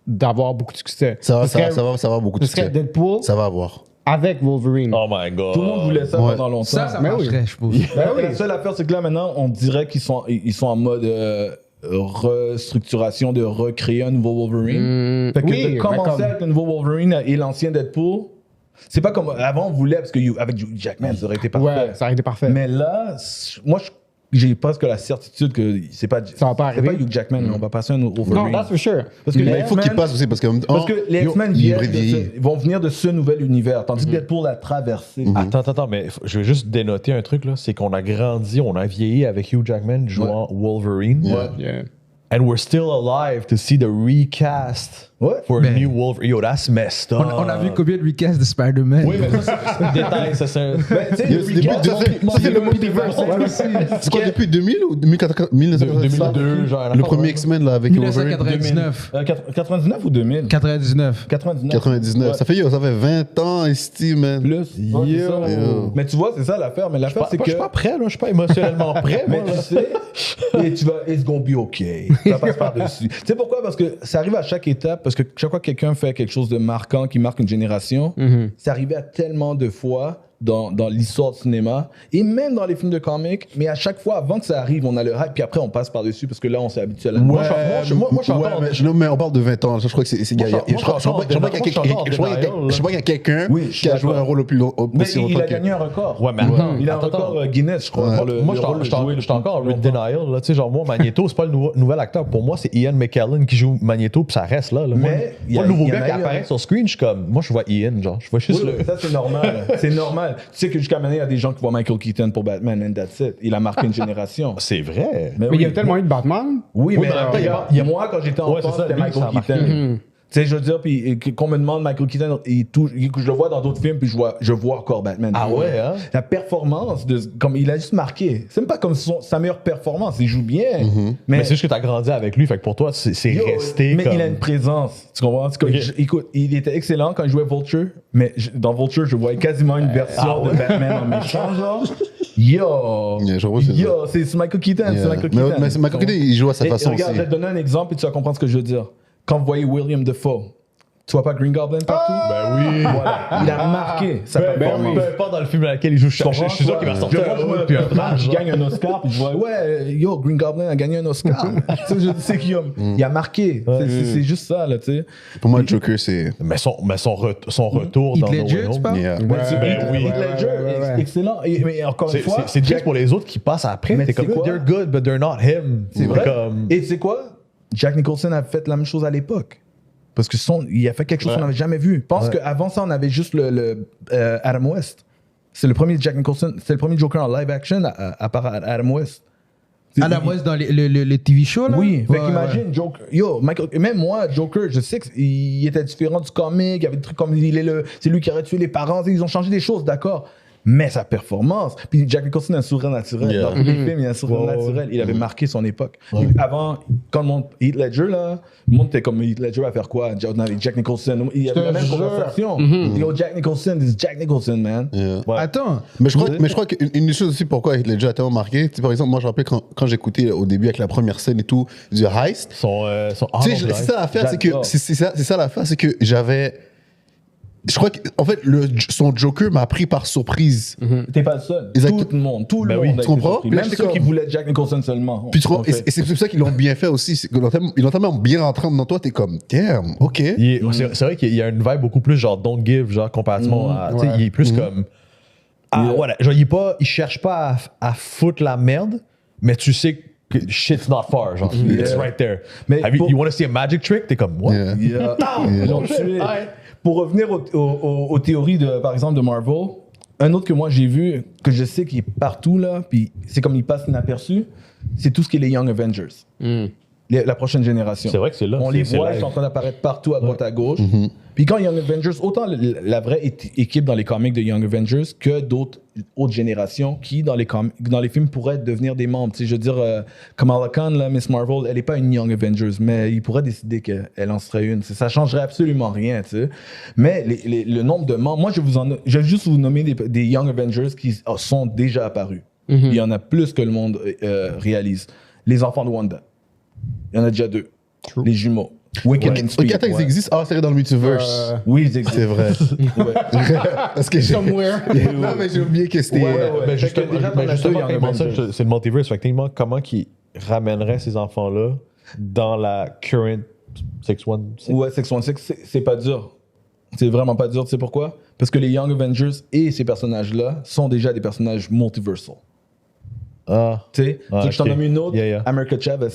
d'avoir beaucoup de succès.
Ça va
Ce serait-
avoir beaucoup de
Ce serait
succès.
Deadpool
Ça va avoir.
avec Wolverine.
Oh my god.
Tout le monde voulait ça
Ouais.
pendant longtemps.
Ça
Mais oui.
marcherait, je pense.
La seule affaire, c'est que là, maintenant, on dirait qu'ils sont en mode restructuration de recréer un nouveau Wolverine. Fait que
oui,
de
mais
commencer
comme-
avec le nouveau Wolverine et l'ancien Deadpool, c'est pas comme avant, on voulait, parce que avec Hugh Jackman, ça aurait été parfait.
Ouais, ça aurait été parfait.
Mais là, moi, j'ai presque la certitude que c'est pas,
Ça va pas
c'est pas
arriver.
Hugh Jackman, on va passer un autre
non,
Wolverine.
that's for sure.
Parce que
Mais il faut qu'il passe aussi, parce que
les X-Men vont venir de ce nouvel univers, tandis que Deadpool a traversé.
Attends, mais je vais juste dénoter un truc là, c'est qu'on a grandi, on a vieilli avec Hugh Jackman jouant Wolverine.
Yeah.
And we're still alive to see the recast
Ouais.
for a
Ben,
new Wolverine. Yo, that's messed up.
On a vu combien de recasts de Spider-Man?
Oui, mais ça, c'est un détail, ça c'est un...
Ben, tu sais, le
Depuis-
recast,
ça, c'est le multiverse. C'est quoi, depuis 2000 ou 1999?
2002, genre.
Le premier X-Men là avec Wolverine.
1999.
99 ou 2000
99.
99.
Ça fait 20 ans ici, man.
Plus. Ouais, c'est ça.
Yo.
Mais tu vois, c'est ça l'affaire. Mais l'affaire, c'est
Je
que.
suis pas prêt, là. Je suis pas émotionnellement prêt, moi.
Mais tu sais, et tu vas, it's gonna be okay. Ça passe par-dessus. Tu sais pourquoi? Parce que ça arrive à chaque étape, parce que chaque fois que quelqu'un fait quelque chose de marquant, qui marque une génération, c'est arrivé à tellement de fois dans l'histoire du cinéma et même dans les films de comics. Mais à chaque fois, avant que ça arrive, on a le hype, puis après, on passe par-dessus parce que là, on s'est habitué à la
Moi, je suis encore.
non, mais on parle de 20 ans. Je crois que c'est. Je crois qu'il y a quelqu'un qui a joué un rôle aussi
il
longtemps
a
que.
gagné un record.
Ouais, mais
Il a un record Guinness, je crois. pour le-
Moi,
le rôle
je
joué
suis encore en denial. Là. Tu sais, genre, moi, Magneto, c'est pas le nouvel acteur. Pour moi, c'est Ian McKellen qui joue Magneto, puis ça reste là. Moi,
Mais il y a-
le nouveau
il y en
gars
a
qui
eu
apparaît
un-
sur screen, je suis comme. Moi, je vois Ian, genre. Je vois juste
Oui,
le.
ça, c'est normal. C'est normal. Tu sais que jusqu'à maintenant, il y a des gens qui voient Michael Keaton pour Batman, and that's it. Il a marqué une génération.
C'est vrai.
Mais il y a tellement eu de Batman.
Oui,
Oui,
mais
mais en même temps,
regarde,
il y a-
moi, quand j'étais
Ouais,
enfant,
c'est ça,
c'était
lui,
Michael
ça a marqué.
Keaton. Tu sais, je veux dire, puis qu'on me demande Michael Keaton, je le vois dans d'autres films, puis je vois encore Batman.
Ah ouais, hein?
La performance, comme il a juste marqué. C'est même pas comme sa meilleure performance, il joue bien.
Mais c'est juste que t'as grandi avec lui, fait que pour toi, c'est
Yo,
resté.
mais
comme...
il a une présence, tu comprends? C'est comme-
Ok.
écoute, il était excellent quand il jouait Vulture, mais dans Vulture, je voyais quasiment une version de Batman en méchant, genre. Yo!
Yeah, je vois, c'est
Yo, c'est Michael Keaton, c'est
Yeah.
Michael Keaton.
Mais Michael Keaton, il joue à sa
Et
façon
regarde,
aussi.
je vais te donner un exemple et tu vas comprendre ce que je veux dire. Quand vous voyez William Dafoe, tu vois pas Green Goblin partout?
Ben oui.
Voilà. Il a marqué sa performance.
Peu importe dans le film dans lequel il joue, je suis sûr qu'il va sortir un rôle puis un trash.
Je gagne un Oscar, puis je vois, ouais, yo, Green Goblin a gagné un Oscar. Tu sais, je sais qu'il il a marqué. C'est juste ça, là, tu sais.
Pour moi, Joker, c'est.
Mais son retour
Heath
dans No
Ledger,
Way
tu
Home.
parles?
Yeah.
Ben, c'est
Ben oui.
Heath Ledger,
ouais.
excellent. Mais encore une fois,
C'est triste pour les autres qui passent après.
Mais
T'es
tu sais
comme,
quoi?
they're good, but they're not him.
c'est vrai.
Comme...
Et tu sais quoi? Jack Nicholson a fait la même chose à l'époque. Parce que il a fait quelque chose qu'on n'avait jamais vu. Je pense qu'avant ça, on avait juste le Adam West. C'est le premier Jack Nicholson, c'est le premier Joker en live action à part Adam West.
Adam West dans le TV show, là?
Oui,
Ouais,
fait qu'imagine, Joker. Yo, même moi, Joker, je sais qu'il était différent du comic, il y avait des trucs comme c'est lui qui aurait tué les parents, ils ont changé des choses, d'accord. Mais sa performance, puis Jack Nicholson a un sourire naturel.
Yeah.
Dans tous les films, il a un sourire naturel. Il avait marqué son époque. Avant, quand le monde, Heath Ledger, là, le monde était comme Heath Ledger va faire quoi? Jack Nicholson. Il y avait la même conversation. Yo, Jack Nicholson, this is Jack Nicholson, man.
Yeah.
Ouais.
Attends.
Mais je crois qu'une des choses aussi pourquoi Heath Ledger a tellement marqué, tu sais, par exemple, moi je me rappelle quand j'écoutais au début avec la première scène et tout du heist, tu sais, c'est ça l'affaire, c'est que
J'adore.
c'est ça l'affaire, c'est que je crois qu'en fait son Joker m'a pris par surprise.
T'es pas le seul.
Exact.
Tout le monde, tout le
Ben
monde.
oui,
a
tu
été
comprends?
surpris.
Puis là,
Même
j'étais
ceux qui
comme-
voulaient Jack Nicholson seulement.
Puis tu comprends,
En fait.
et c'est pour ça qu'ils l'ont bien fait aussi, c'est qu'ils l'ont tellement bien rentré dans toi, t'es comme damn, ok.
C'est vrai qu'il y a une vibe beaucoup plus genre don't give, genre comparativement à. Tu sais, il est plus comme. Ah, voilà. Genre, il cherche pas à foutre la merde, mais tu sais que shit's not far. Genre, it's right there.
Mais
You want to see a magic trick? T'es comme, what?
Yeah.
Ils l'ont tué. Pour revenir aux théories, par exemple, de Marvel, un autre que moi j'ai vu, que je sais qu'il est partout, là, puis c'est comme il passe inaperçu, c'est tout ce qui est les Young Avengers. La prochaine génération.
C'est vrai que c'est là,
On
c'est-
les
c'est
voit,
live.
ils sont en train d'apparaître partout, à droite, à gauche. Puis quand Young Avengers, autant la vraie équipe dans les comics de Young Avengers que d'autres autres générations qui, dans les films, pourraient devenir des membres. Tu sais, je veux dire, Kamala Khan, là, Miss Marvel, elle n'est pas une Young Avengers, mais ils pourraient décider qu'elle en serait une. Ça changerait absolument rien, tu sais. Mais le nombre de membres, moi, je vais juste vous nommer des Young Avengers qui sont déjà apparus. Il y en a plus que le monde réalise. Les enfants de Wanda. Il y en a déjà 2. Les jumeaux. Wicked and
Ok,
Speed.
attends, ils existent. Ah, c'est dans le multiverse.
Oui, ils existent.
C'est vrai.
Ouais.
Parce que
Somewhere.
non, mais j'ai oublié que c'était.
Ouais, ouais, ouais.
Ben,
Fait que déjà, t'en as deux
justement,
Young
quand il mentionne
Avengers.
que c'est le multiverse. Fait que techniquement, comment qu'il ramènerait ces enfants-là dans la current 616?
Ouais, Section 6, c'est pas dur. C'est vraiment pas dur. Tu sais pourquoi? Parce que les Young Avengers et ces personnages-là sont déjà des personnages multiversal.
Ah,
Tu sais,
Ah,
tu veux que je t'en
ok.
nomme une autre?
Yeah, yeah.
America Chavez.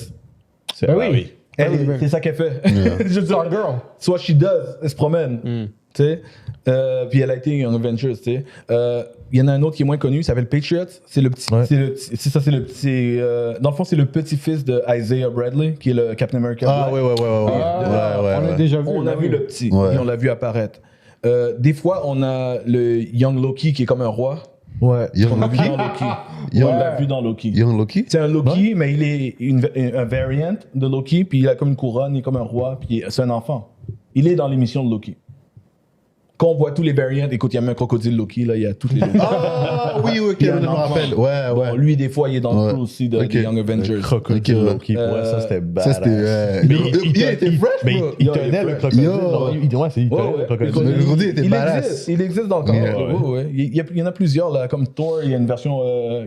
c'est
Ben
ah
oui.
Elle, c'est ça qu'elle fait. Je veux dire,
Girl.
soit she does, elle se promène. Tu sais, puis elle a été Young Avengers. Tu sais, il y en a un autre qui est moins connu, il s'appelle Patriot. C'est le petit,
Ouais.
c'est le petit. Dans le fond, c'est le petit-fils de Isaiah Bradley, qui est le Captain America.
Ah,
Black.
ouais, ouais, ouais, ouais.
On l'a déjà vu.
On a
là,
vu
oui.
le petit,
Ouais.
et on l'a vu apparaître. Des fois, on a le Young Loki qui est comme un roi.
Ouais.
Young
On l'a vu
Loki?
dans Loki.
Young-
On l'a vu dans Loki.
Young Loki?
C'est un Loki, mais il est un variant de Loki, puis il a comme une couronne, il est comme un roi, puis c'est un enfant. Il est dans l'émission de Loki. Quand on voit tous les variants, écoute, il y a même un crocodile Loki, là, il y a toutes les Loki.
Ah oui, ok,
Il y a
je
un
me
enfant.
rappelle. Ouais, ouais.
Bon, lui, des fois, il est dans le
Ouais.
crew aussi de
Ok.
des Young Avengers.
Crocodile
Ok,
Loki. Ouais, ça c'était badass.
Ça, c'était.
Mais
il était fresh,
mais
bro.
il
Yo, il
tenait
est
le
fresh.
crocodile.
Yo.
genre, il tenait le crocodile.
Le crocodile était badass.
Il existe dans le comic.
Ouais, ouais.
Ouais. Il y en a plusieurs, là, comme Thor, il y a une version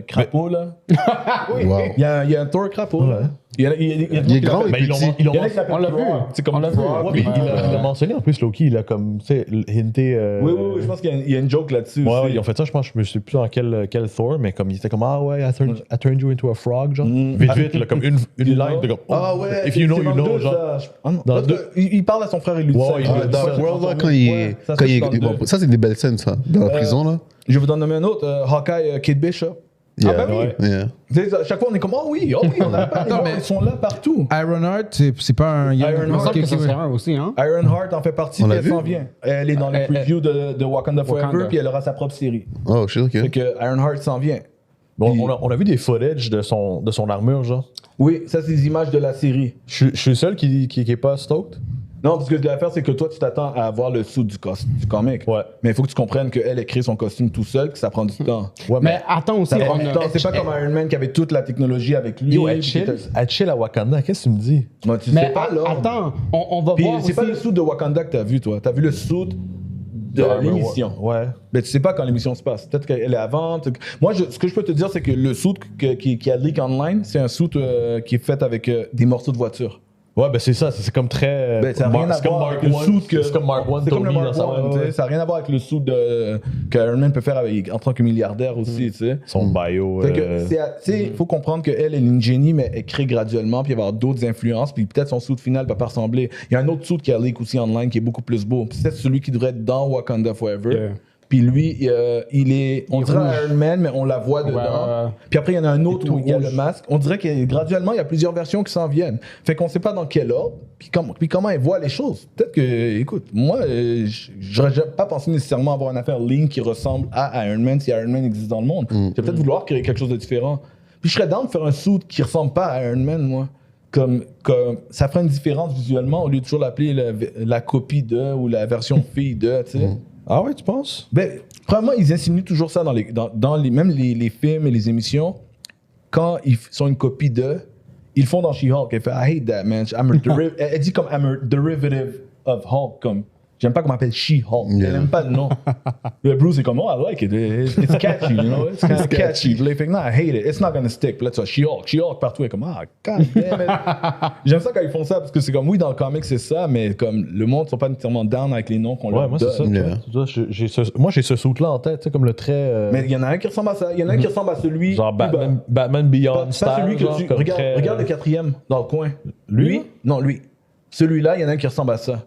crapaud, là.
Wow.
Il y a un Thor crapaud, là. Il
est grand,
Mais ils l'ont
Il y en a
mentionné.
qui l'appellent
On l'a vu.
Thor. C'est comme
On l'a vu.
Thor.
Ouais, mais il l'a mentionné en plus, Loki. Il a comme, tu sais, hinté.
Oui, je pense qu'il y a une joke là-dessus.
Ouais,
aussi.
ils ont fait ça, je pense, je me sais plus dans quel Thor, mais comme il était comme, ah ouais, I turned you into a frog, genre. Vite, là, comme une ligne, de comme, oh,
Ah ouais,
if you know,
c'est
you
dans le
know,
deux,
genre.
ça. Ah non,
Dans le
parce que il parle à son frère et lui dit
Ouais,
ça.
il
dit,
lui dit
Dark
ça.
World, là, quand il est.
ça,
quand
c'est
il
dans le
est- bon,
deux.
ça, c'est des belles scènes, ça. Dans la prison, là.
Je vais vous en nommer un autre. Hawkeye, Kate Bishop.
Yeah.
bah oui.
Yeah.
Tu sais, à chaque fois, on est comme, oh oui, on a pas.
Attends, mais-
Ils sont là partout.
Ironheart, c'est pas un.
Ironheart,
Il me semble que
Ok,
ça
ok,
serait
ouais.
un aussi, hein.
Ironheart en fait partie,
On
puis
l'a
elle
vu?
s'en vient. Elle est dans le preview de Wakanda Forever,
Wakanda.
puis elle aura sa propre série.
Oh, shit, ok.
Fait que Ironheart s'en vient.
Bon,
Puis-
on a vu des footage de son armure, genre.
Oui, ça, c'est des images de la série.
Je suis le seul qui est pas stoked.
Non, parce que l'affaire, c'est que toi, tu t'attends à avoir le sou du comic.
Ouais.
Mais il faut que tu comprennes qu'elle crée son costume tout seul, que ça prend du temps.
Ouais,
Mais attends aussi,
Ça prend
on
du
a-
temps. C'est pas comme Iron Man qui avait toute la technologie avec lui.
Yo, elle
puis
chill à Wakanda, qu'est-ce que tu me dis?
Ouais, tu
Mais
sais pas, là.
attends, on va
Puis
voir
c'est pas le
aussi.
suit de Wakanda que t'as vu, toi. T'as vu le suit de l'émission.
Ouais.
Mais tu sais pas quand l'émission se passe. Peut-être qu'elle est avant. Moi, ce que je peux te dire, c'est que le suit qui a leak online, c'est un suit qui est fait avec des morceaux de voiture.
Ouais, ben c'est ça, c'est comme très.
Ben, ça n'a rien à
c'est comme
voir
Mark
avec le
One.
suit que.
C'est comme Mark One,
C'est comme le
Tony
Mark
dans sa
One,
ouais,
tu sais.
ouais.
Ça n'a rien à voir avec le suit que Iron Man peut faire en tant que milliardaire aussi, tu sais.
Son bio.
Fait que, tu sais, il faut comprendre qu'elle est une génie, mais elle crée graduellement, puis il va y avoir d'autres influences, puis peut-être son suit final va pas ressembler. Il y a un autre suit qui a leak aussi online qui est beaucoup plus beau. Puis c'est celui qui devrait être dans Wakanda Forever.
Yeah.
Puis lui, il est. On dirait Iron Man, mais on la voit dedans.
ouais.
Puis après, il y en a un autre
tout
où il y a le
rouge.
masque. On dirait que graduellement, il y a plusieurs versions qui s'en viennent. Fait qu'on sait pas dans quel ordre, puis comment elle voit les choses. Peut-être que, écoute, moi, j'aurais pas pensé nécessairement avoir une affaire Link qui ressemble à Iron Man si Iron Man existe dans le monde. Je vais peut-être vouloir créer quelque chose de différent. Puis je serais down de faire un suit qui ressemble pas à Iron Man, moi. Comme ça ferait une différence visuellement au lieu de toujours l'appeler la copie de ou la version fille de, tu sais.
Ah ouais, tu penses?
Ben, premièrement, ils insinuent toujours ça même les films et les émissions. Quand ils sont une copie de, ils le font dans She-Hulk. Elle fait I hate that, man. Elle dit comme I'm a derivative of Hulk. Comme, j'aime pas qu'on m'appelle She-Hulk.
Yeah.
Elle aime pas le nom. Le Bruce est comme, oh, I like it. It's catchy, you know? It's kind of catchy. Puis là, il fait, no, I hate it. It's not gonna stick. Puis là, tu vois, She-Hulk partout. Elle est comme, ah, god damn it. J'aime ça quand ils font ça parce que c'est comme, oui, dans le comic, c'est ça, mais comme le monde ne sont pas nécessairement down avec les noms qu'on
Ouais,
leur
moi, c'est ça.
donne.
Yeah.
Tu vois, moi, j'ai ce suit-là en tête, tu sais, comme le trait.
Mais il y en a un qui ressemble à ça. Il y en a un qui ressemble à celui.
Genre
plus bas.
Batman Beyond
Pas
style.
celui que
genre,
tu.
comme
Regarde,
très-
regarde le quatrième dans le coin.
Lui?
Non, lui. Celui-là, il y en a un qui ressemble à ça.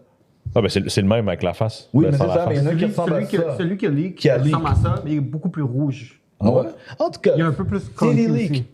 Ah, ben c'est le même avec la face.
Oui,
Ben,
mais
sans
c'est
la
ça, mais il y en a un
face.
qui ressemble à ça.
Celui qui a leak,
Qui a leak.
ressemble à ça, mais il est beaucoup plus rouge.
Ah ouais? En tout cas,
Il y a un peu plus
c'est des
clunky
leaks.
aussi.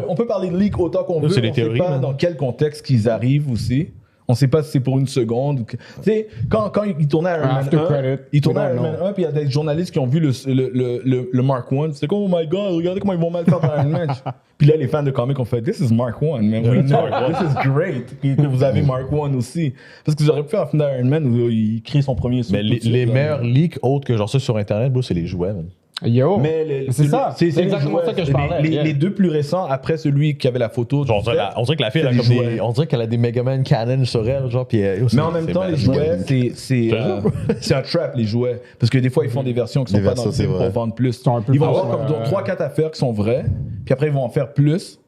On peut parler de leaks autant qu'on veut.
c'est des
On
théories,
sait pas
man.
dans quel contexte qu'ils arrivent aussi. On sait pas si c'est pour une seconde. Tu sais, quand ils tournaient Iron Man
After
1,
credit,
ils tournaient
we
Iron
don't
Man
know.
1, puis il y a des journalistes qui ont vu le Mark 1. C'était comme, oh my god, regardez comment ils vont mal faire dans Iron Man. Puis là, les fans de comics ont fait, this is Mark 1, man. We know. This is great. Puis que vous avez Mark 1 aussi. Parce que vous auriez pu faire un film d'Iron Man où il crée son premier
Mais
suit tout de suite,
les
là.
meilleurs leaks autres que genre ça sur Internet, bro, c'est les jouets, man.
Yo!
Mais
c'est ça. C'est
les
exactement
jouets.
ça que je parlais.
Les,
Yeah.
les deux plus récents, après celui qui avait la photo.
Genre,
du fait,
on dirait que la fille, elle a
c'est
comme
des
des.
jouets.
On dirait qu'elle a des Megaman Cannon sur elle, genre, puis.
Mais en même temps, les jouets, c'est un trap, les jouets. Parce que des fois, ils font des versions qui sont
Des
pas dans le
versions,
film
c'est
pour
vrai.
vendre plus.
sont un peu
Ils vont
plus,
avoir comme 3-4 affaires qui sont vraies, puis après, ils vont en faire plus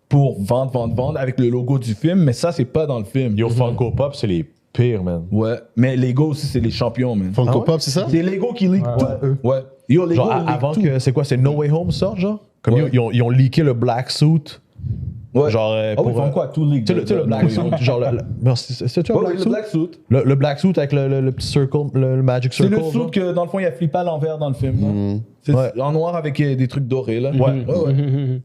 pour vendre avec le logo du film, mais ça, c'est pas dans le film.
Yo, Funko Pop, c'est les pires, man.
Ouais, mais Lego aussi, c'est les champions, man.
Funko Pop, c'est ça?
C'est Lego qui leak tout. Ouais. Yo, Lego,
Genre,
leak
avant
tout.
que. C'est quoi, c'est No Way Home sorte, genre? Comme
Ouais.
ils ont leaké le Black Suit.
Ouais.
Genre.
Ah oui, ils font quoi, tout leak?
Tu sais, le Black Suit, genre. Non, c'est-tu un
Ouais,
Black
le
Suit?
Black Suit.
Le Black Suit avec le petit circle, le Magic
C'est
Circle.
le
genre.
suit que, dans le fond, il a flippé à l'envers dans le film. là. C'est
Ouais.
en noir avec des trucs dorés, là. Ouais.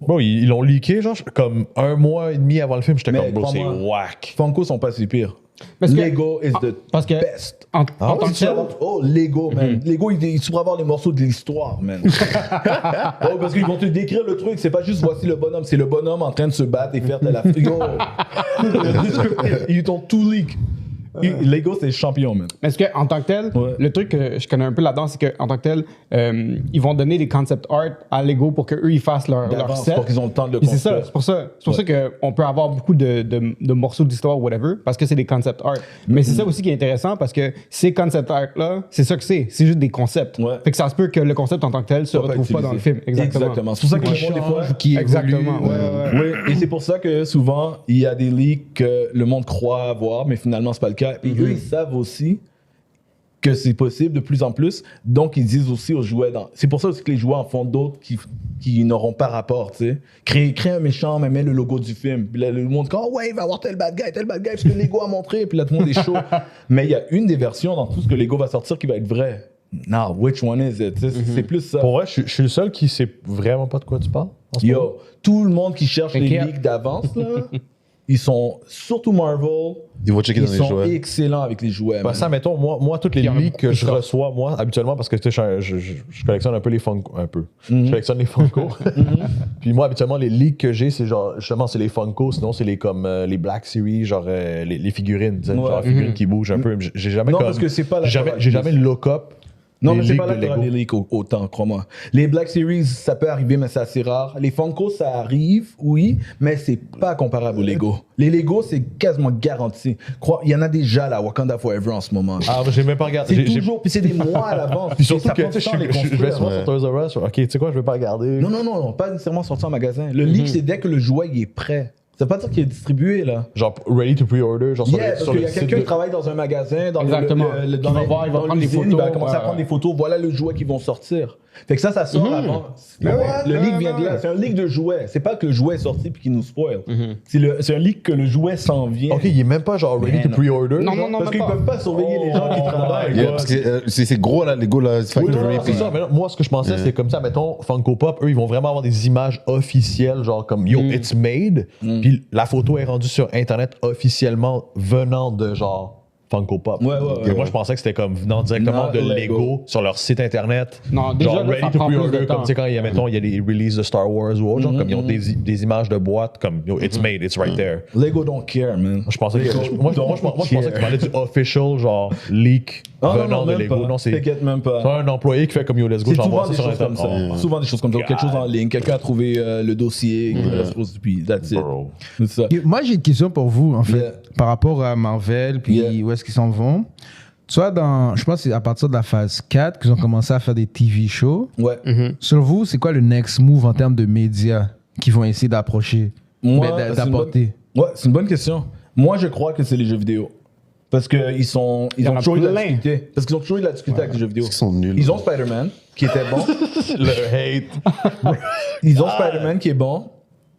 Bon, ils l'ont leaké, genre, comme 1 mois et demi avant le film. J'étais
Mais
comme, bro, c'est
crois-moi,
whack.
Funko sont pas si pires.
Parce que-
Lego is the
Parce que,
best.
en tant que
Tu
tel,
vas- Oh, Lego, man. Lego, il pourrait avoir les morceaux de l'histoire, man. Oh, parce qu'ils vont te décrire le truc. C'est pas juste voici le bonhomme. C'est le bonhomme en train de se battre et faire de la. Yo. Ils t'ont tout leak. Lego, c'est champion, man.
Est-ce qu'en tant que tel,
Ouais.
le truc que je connais un peu là-dedans, c'est qu'en tant que tel, ils vont donner des concept art à Lego pour qu'eux, ils fassent leur
D'avance,
set.
pour qu'ils ont le temps de le
Puis c'est ça,
construire.
c'est pour ça qu'on peut avoir beaucoup de morceaux d'histoire, whatever, parce que c'est des concept art. Mais c'est ça aussi qui est intéressant, parce que ces concept art-là, c'est ça que c'est juste des concepts.
Ouais.
Fait que ça se peut que le concept en tant que tel se retrouve pas dans le film. Exactement.
C'est pour ça que le monde, des fois,
qui évolue.
Exactement, ouais.
Oui, et c'est pour ça que souvent, il y a des leaks que le monde croit avoir, mais finalement, c'est pas le cas. Et eux, ils savent aussi que c'est possible de plus en plus. Donc, ils disent aussi aux jouets... C'est pour ça aussi que les jouets en font d'autres qui n'auront pas rapport, tu sais. Créer un méchant, mais mets le logo du film. Puis là, le monde dit « Oh ouais, il va y avoir tel bad guy, parce que Lego a montré. » Puis là, tout le monde est chaud. Mais il y a une des versions dans tout ce que Lego va sortir qui va être vraie. Now, which one is it? Tu sais, c'est plus ça.
Pour vrai, je suis le seul qui sait vraiment pas de quoi tu parles. En ce moment.
Yo, tout le monde qui cherche les
T'inquiète.
leaks d'avance, là, ils sont, surtout Marvel,
Ils vont checker
ils
dans les
sont
jouets.
excellents avec les jouets.
Ben,
man.
ça, mettons, moi toutes les
Il y en a
leaks que
beaucoup
je
de
reçois, moi, habituellement, parce que tu sais, je collectionne un peu les Funko. Je collectionne les Funko. Puis moi, habituellement, les leaks que j'ai, c'est genre, justement, c'est les Funko, sinon, c'est les comme les Black Series, genre les figurines, tu sais,
Ouais.
genre figurines qui bougent un peu. J'ai jamais
Non,
comme.
parce que c'est pas la
j'ai jamais le look-up.
Non,
les
mais c'est
leaks
pas là
de
que t'auras
Lego.
les leaks autant, crois-moi. Les Black Series, ça peut arriver, mais c'est assez rare. Les Funko, ça arrive, oui, mais c'est pas comparable aux Lego. Les Lego, c'est quasiment garanti. Il y en a déjà là, Wakanda Forever en ce moment.
Ah, j'ai même pas regardé.
C'est toujours, puis c'est des mois à l'avance.
Puis surtout
Ça
que,
prend
tu
du
sais,
temps à les
je vais
construire.
souvent sur Toys R Us. Ok, tu sais quoi, je vais pas regarder.
Non, pas nécessairement sorti en magasin. Le leak, c'est dès que le jouet il est prêt. Ça veut pas dire qu'il est distribué, là.
Genre, ready to pre-order, genre
Yeah, parce
sur
qu'il y
le
a
site
quelqu'un
de-
qui travaille dans un magasin, dans
Exactement.
dans
Qui va voir, il va
dans
prendre des
l'usine,
photos,
il va commencer à
ouais.
prendre des photos. Voilà le jouet qui vont sortir. Fait que ça sort avant. Le leak vient de là. C'est un leak de jouet. C'est pas que le jouet est sorti puis qu'il nous spoil. C'est un leak que le jouet s'en vient.
Ok, il est même pas genre ready to
non.
pre-order.
Non,
genre?
non,
Parce
même
qu'ils
pas.
peuvent pas surveiller les gens qui travaillent.
Yeah,
quoi.
parce que c'est gros là, Lego là, Factory.
Non, c'est ça. Mais non, moi, ce que je pensais, c'est comme ça, mettons, Funko Pop, eux, ils vont vraiment avoir des images officielles, genre comme yo, it's made. Puis la photo est rendue sur Internet officiellement venant de genre Funko Pop.
Ouais.
Moi, je pensais que c'était comme venant directement
Not
de
Lego.
Lego sur leur site Internet.
Non, déjà,
genre
là,
ready
ça
to
prend plus de
pre-order,
temps.
comme tu sais, quand il y a, mettons, il y a des releases de Star Wars ou autre, genre comme ils ont des images de boîtes, comme yo, it's made, it's right there.
Lego don't care, man.
Je pensais que. Moi, je pensais que tu parlais du official, genre leak
Ah,
venant de
même
Lego.
pas.
Non, c'est
T'inquiète même pas.
un employé qui fait comme yo, let's go,
C'est
j'envoie
souvent
ça
des
sur
choses comme
Internet.
ça.
Oh.
Souvent des choses comme ça. Quelque chose en ligne. Quelqu'un a trouvé le dossier. Puis that's it.
Bro.
C'est ça.
Et moi, j'ai une question pour vous, en fait,
Yeah.
par rapport à Marvel, puis
Yeah.
où est-ce qu'ils s'en vont. Soit je pense que c'est à partir de la phase 4 qu'ils ont commencé à faire des TV shows.
Ouais.
Selon vous, c'est quoi le next move en termes de médias qu'ils vont essayer d'approcher,
Moi,
ben,
c'est une
d'apporter?
Ouais, c'est une bonne question. Moi, je crois que c'est les jeux vidéo. Parce qu'ils ont
y en a
toujours eu de la
plein.
difficulté. Parce qu'ils ont toujours eu de la difficulté avec les jeux vidéo.
Parce qu'ils sont nuls.
Ils ont Spider-Man, qui était bon.
Le hate.
Ils ont Spider-Man, qui est bon.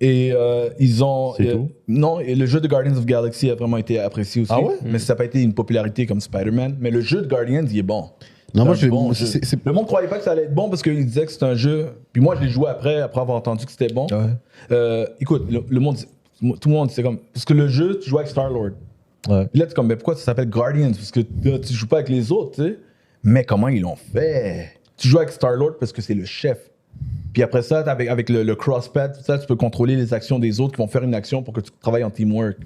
Et ils ont.
C'est tout?
Non, et le jeu de Guardians of the Galaxy a vraiment été apprécié aussi.
Ah ouais?
Mais ça n'a pas été une popularité comme Spider-Man. Mais le jeu de Guardians, il est bon.
Non, moi,
C'est un
je
bon
c'est-
jeu.
c'est-
Le monde croyait pas que ça allait être bon parce qu'il disait que c'était un jeu. Puis moi, je l'ai joué après avoir entendu que c'était bon. Écoute, le monde, tout le monde, c'est comme. Parce que le jeu, tu joues avec Star-Lord.
Ouais.
Puis là, tu es comme, mais pourquoi ça s'appelle Guardians? Parce que là, tu joues pas avec les autres, tu sais. Mais comment ils l'ont fait? Tu joues avec Star-Lord parce que c'est le chef. Puis après ça, avec le cross-pad, tout ça, tu peux contrôler les actions des autres qui vont faire une action pour que tu travailles en teamwork.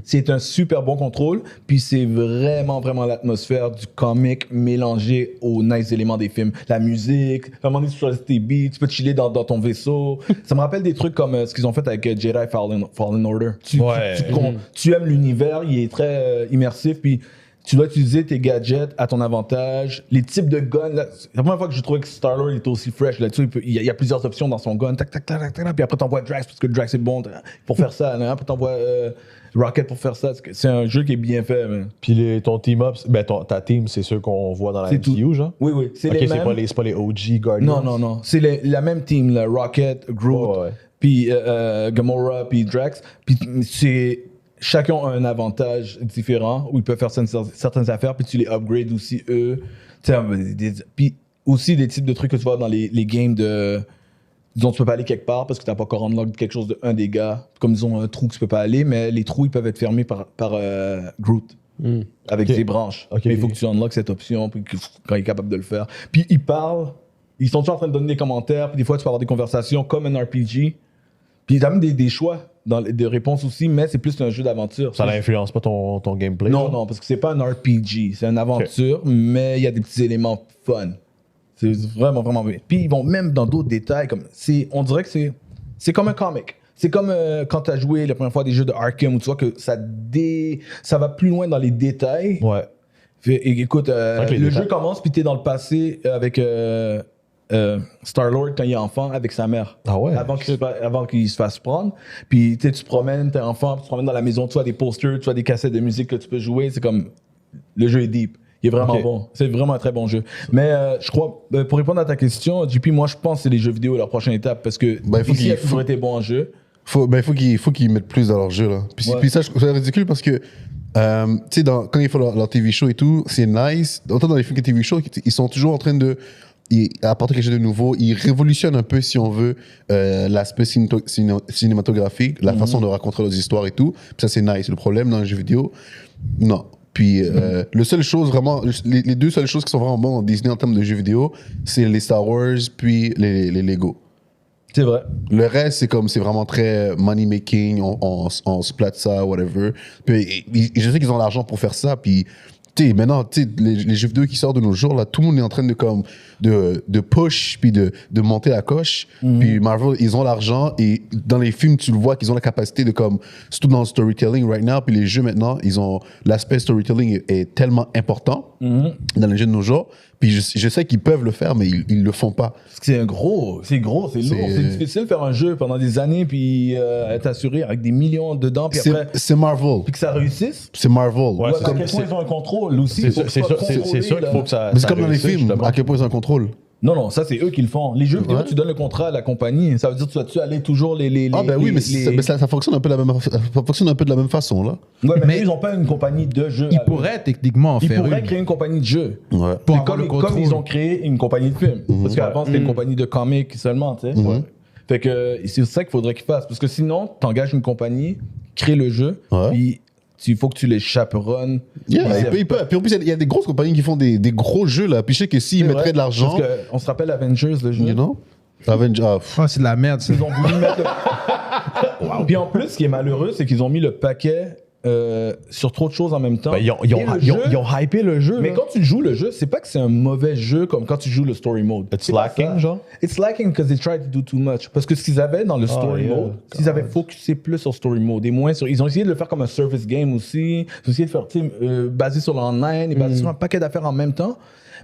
C'est un super bon contrôle. Puis c'est vraiment, vraiment l'atmosphère du comic mélangé aux nice éléments des films. La musique, à un moment donné, tu choisis tes beats, tu peux chiller dans ton vaisseau. Ça me rappelle des trucs comme ce qu'ils ont fait avec Jedi Fallen Order.
Ouais.
Tu aimes l'univers, il est très immersif. Puis tu dois utiliser tes gadgets à ton avantage. Les types de guns, là, c'est la première fois que je trouvais que Star-Lord était aussi fresh là-dessus. Il y a plusieurs options dans son gun. Tac, tac, tac, tac, tac, puis après, t'envoies Drax parce que Drax c'est bon pour faire ça. Là, après, t'envoies Rocket pour faire ça. C'est un jeu qui est bien fait. Man.
Puis ton team-up, ben ta team, c'est ceux qu'on voit dans la
C'est
MCU, genre?
Oui, oui. C'est
Ok,
les
c'est
mêmes.
pas les OG Guardians.
Non. C'est la même team, là. Rocket, Groot,
Ouais.
puis Gamora, puis Drax. Puis c'est... Chacun a un avantage différent où ils peuvent faire certaines affaires, puis tu les upgrades aussi, eux. Puis aussi des types de trucs que tu vois dans les games de... Disons, tu peux pas aller quelque part parce que t'as pas encore unlock quelque chose de un des gars. Comme ils ont un trou que tu peux pas aller, mais les trous, ils peuvent être fermés par Groot. Avec
Ok.
des branches.
Ok,
mais il faut
ok.
que tu unlock cette option puis quand il est capable de le faire. Puis ils parlent, ils sont toujours en train de donner des commentaires, puis des fois tu peux avoir des conversations comme un RPG. Puis t'as même des choix de réponses aussi, mais c'est plus un jeu d'aventure.
Ça n'influence pas ton gameplay?
Non,
genre?
non, parce que c'est pas un RPG, c'est une aventure, mais il y a des petits éléments fun. C'est vraiment, vraiment bien. Puis ils vont même dans d'autres détails, on dirait que c'est comme un comic. C'est comme quand tu as joué la première fois des jeux de Arkham où tu vois que ça va plus loin dans les détails.
Ouais.
Écoute,
que les
le
détails-
jeu commence puis t'es dans le passé avec Star-Lord quand il est enfant avec sa mère.
Ah ouais?
Avant qu'il se fasse prendre. Puis tu sais, tu te promènes, t'es enfant, tu te promènes dans la maison, tu vois des posters, tu vois des cassettes de musique que tu peux jouer. C'est comme. Le jeu est deep. Il est vraiment
Ok.
bon. C'est vraiment un très bon jeu. Mais je crois, pour répondre à ta question, JP, moi je pense que c'est les jeux vidéo leur prochaine étape parce que
Ben, il faut
ici, il a
qu'il-
toujours été bon en jeu.
Faut qu'ils mettent plus dans leur jeu, là. Puis,
Ouais.
puis ça, je trouve ça ridicule parce que, tu sais, quand ils font leur TV show et tout, c'est nice. Autant dans les films que TV show, ils sont toujours en train de apporter quelque chose de nouveau. Ils révolutionnent un peu, si on veut, l'aspect cinématographique, la façon de raconter leurs histoires et tout. Puis ça, c'est nice. Le problème dans les jeux vidéo, non. Puis le seule chose vraiment, les deux seules choses qui sont vraiment bonnes en Disney en termes de jeux vidéo, c'est les Star Wars puis les Lego.
C'est vrai.
Le reste, c'est vraiment très money making, on se plate ça, whatever. Puis je sais qu'ils ont l'argent pour faire ça, puis tu sais, maintenant, tu sais, les jeux vidéo qui sortent de nos jours, là, tout le monde est en train de push, puis de monter la coche. Puis Marvel, ils ont l'argent, et dans les films, tu le vois qu'ils ont la capacité de comme, surtout dans le storytelling right now, puis les jeux maintenant, ils ont, l'aspect storytelling est tellement important dans les jeux de nos jours. Puis je sais qu'ils peuvent le faire, mais ils le font pas.
Parce que c'est lourd, c'est lourd. C'est difficile de faire un jeu pendant des années puis être assuré avec des millions dedans puis après
C'est Marvel.
puis que ça réussisse.
C'est Marvel.
Ouais,
Ouais,
c'est
à
comme-
quel point
c'est-
ils ont un contrôle aussi.
C'est
faut
sûr,
que
c'est
ce soit
sûr, c'est
contrôlé,
sûr qu'il
là.
faut que ça.
Mais c'est
ça
comme dans les
réussisse,
films,
justement.
à quel point ils ont un contrôle.
Non, ça c'est eux qui le font. Les jeux vidéo,
Ouais.
tu donnes le contrat à la compagnie. Ça veut dire que tu vas-tu aller toujours les
Ah ben oui, mais ça fonctionne un peu de la même façon, là.
Ouais, mais
Mais-
eux, ils n'ont pas une compagnie de jeux.
Ils
à eux.
pourraient techniquement en
Ils
faire
pourraient
une.
créer une compagnie de jeux.
Ouais.
Pour
C'est
avoir
comme,
le
comme
contrôle.
ils ont créé une compagnie de films. Parce qu'avant, c'était une compagnie de comics seulement, tu sais. Fait que c'est ça qu'il faudrait qu'ils fassent. Parce que sinon, tu engages une compagnie, crée le jeu,
Ouais.
puis il faut que tu les chaperonnes.
Yeah,
Puis
il peut. Puis en plus, il y a des grosses compagnies qui font des gros jeux, là. Puis je sais que s'ils
c'est
mettraient
vrai,
de l'argent,
Parce qu'on se rappelle Avengers, le jeu.
you know, Avengers,
Ah, c'est de la merde, ça.
Ils ont voulu mettre le... Puis en plus, ce qui est malheureux, c'est qu'ils ont mis le paquet sur trop de choses en même temps.
Ben, ils ont
Et le jeu-
hypé le jeu.
Mais
là.
quand tu joues le jeu, c'est pas que c'est un mauvais jeu comme quand tu joues le story mode.
It's
C'est pas
lacking,
ça.
genre?
It's lacking because they tried to do too much. Parce que ce qu'ils avaient dans le story
yeah.
mode, s'ils avaient focusé plus sur story mode et moins sur. Ils ont essayé de le faire comme un service game aussi. Ils ont essayé de faire, tu sais, basé sur l'online et basé sur un paquet d'affaires en même temps.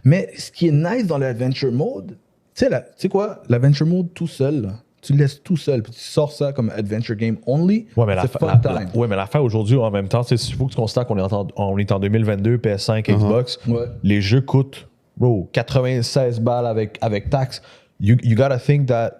Mais ce qui est nice dans l'adventure mode, tu sais quoi, l'adventure mode tout seul, là, tu le laisses tout seul, puis tu sors ça comme adventure game only.
Ouais, mais
c'est fun time.
ouais, mais l'affaire aujourd'hui, en même temps, il faut que tu constates qu'on est en 2022, PS5, Xbox.
Ouais.
Les jeux coûtent, bro, 96 balles avec taxes. You gotta think that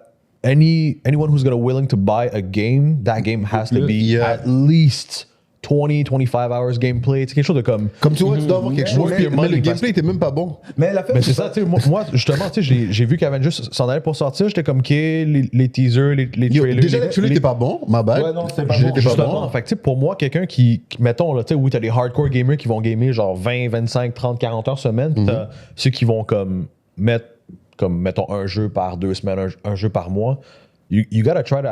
anyone who's gonna willing to buy a game, that game has to be
Yeah.
at least 20-25 hours gameplay. C'est quelque chose de comme.
comme tu vois, tu dois avoir quelque chose.
Worth
Mais
your money,
le
parce
gameplay était même pas bon.
Mais la
Mais c'est ça, tu sais, moi, justement, tu sais, j'ai vu qu'Avengers s'en allait pour sortir, j'étais comme, OK, les teasers, les
Yo,
trailers.
déjà, le trailer était pas bon, ma bad.
Ouais, non, c'est pas
Le
bon.
trailer était pas
Justement,
bon.
fait que, tu sais, pour moi, quelqu'un qui mettons, là, tu sais, oui, t'as des hardcore gamers qui vont gamer genre 20, 25, 30, 40 heures semaine, puis t'as ceux qui vont comme mettre, comme, mettons, un jeu par 2 semaines, un jeu par mois. You gotta try to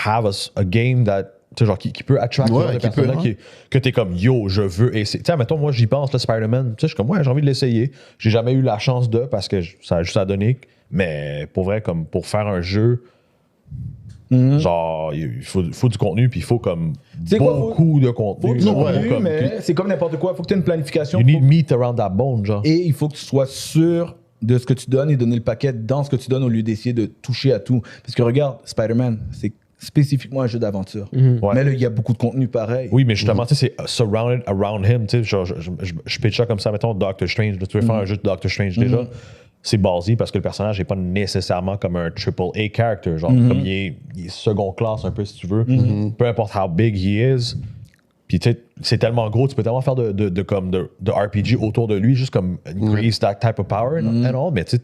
have a game that, tu sais, genre, qui peut attract
Ouais,
ce genre de
qui peut,
personnes-là,
hein.
que t'es comme, yo, je veux essayer. Tu sais, mettons, moi, j'y pense, le Spider-Man, tu sais, je suis comme, ouais, j'ai envie de l'essayer. J'ai jamais eu la chance de, parce que ça a juste à donner. Mais pour vrai, comme, pour faire un jeu, genre, il faut du contenu, puis il faut comme
sais quoi,
beaucoup de
Faut
contenu.
du
genre,
contenu,
comme-
mais c'est comme n'importe quoi. Faut que tu aies une planification.
You need meat around that bone, genre.
Et il faut que tu sois sûr de ce que tu donnes et donner le paquet dans ce que tu donnes au lieu d'essayer de toucher à tout. Parce que regarde, Spider-Man, c'est spécifiquement un jeu d'aventure.
Ouais.
Mais là, il y a beaucoup de contenu pareil.
Oui, mais justement, tu sais, c'est surrounded around him. Tu sais, genre, je pitch ça comme ça, mettons Doctor Strange. Là, tu veux faire un jeu de Doctor Strange déjà. C'est basé parce que le personnage n'est pas nécessairement comme un AAA character. Genre, comme il est second classe un peu, si tu veux. Peu importe how big he is. Puis, tu sais, c'est tellement gros, tu peux tellement faire de RPG autour de lui, juste comme increase that type of power and all. Mais tu sais,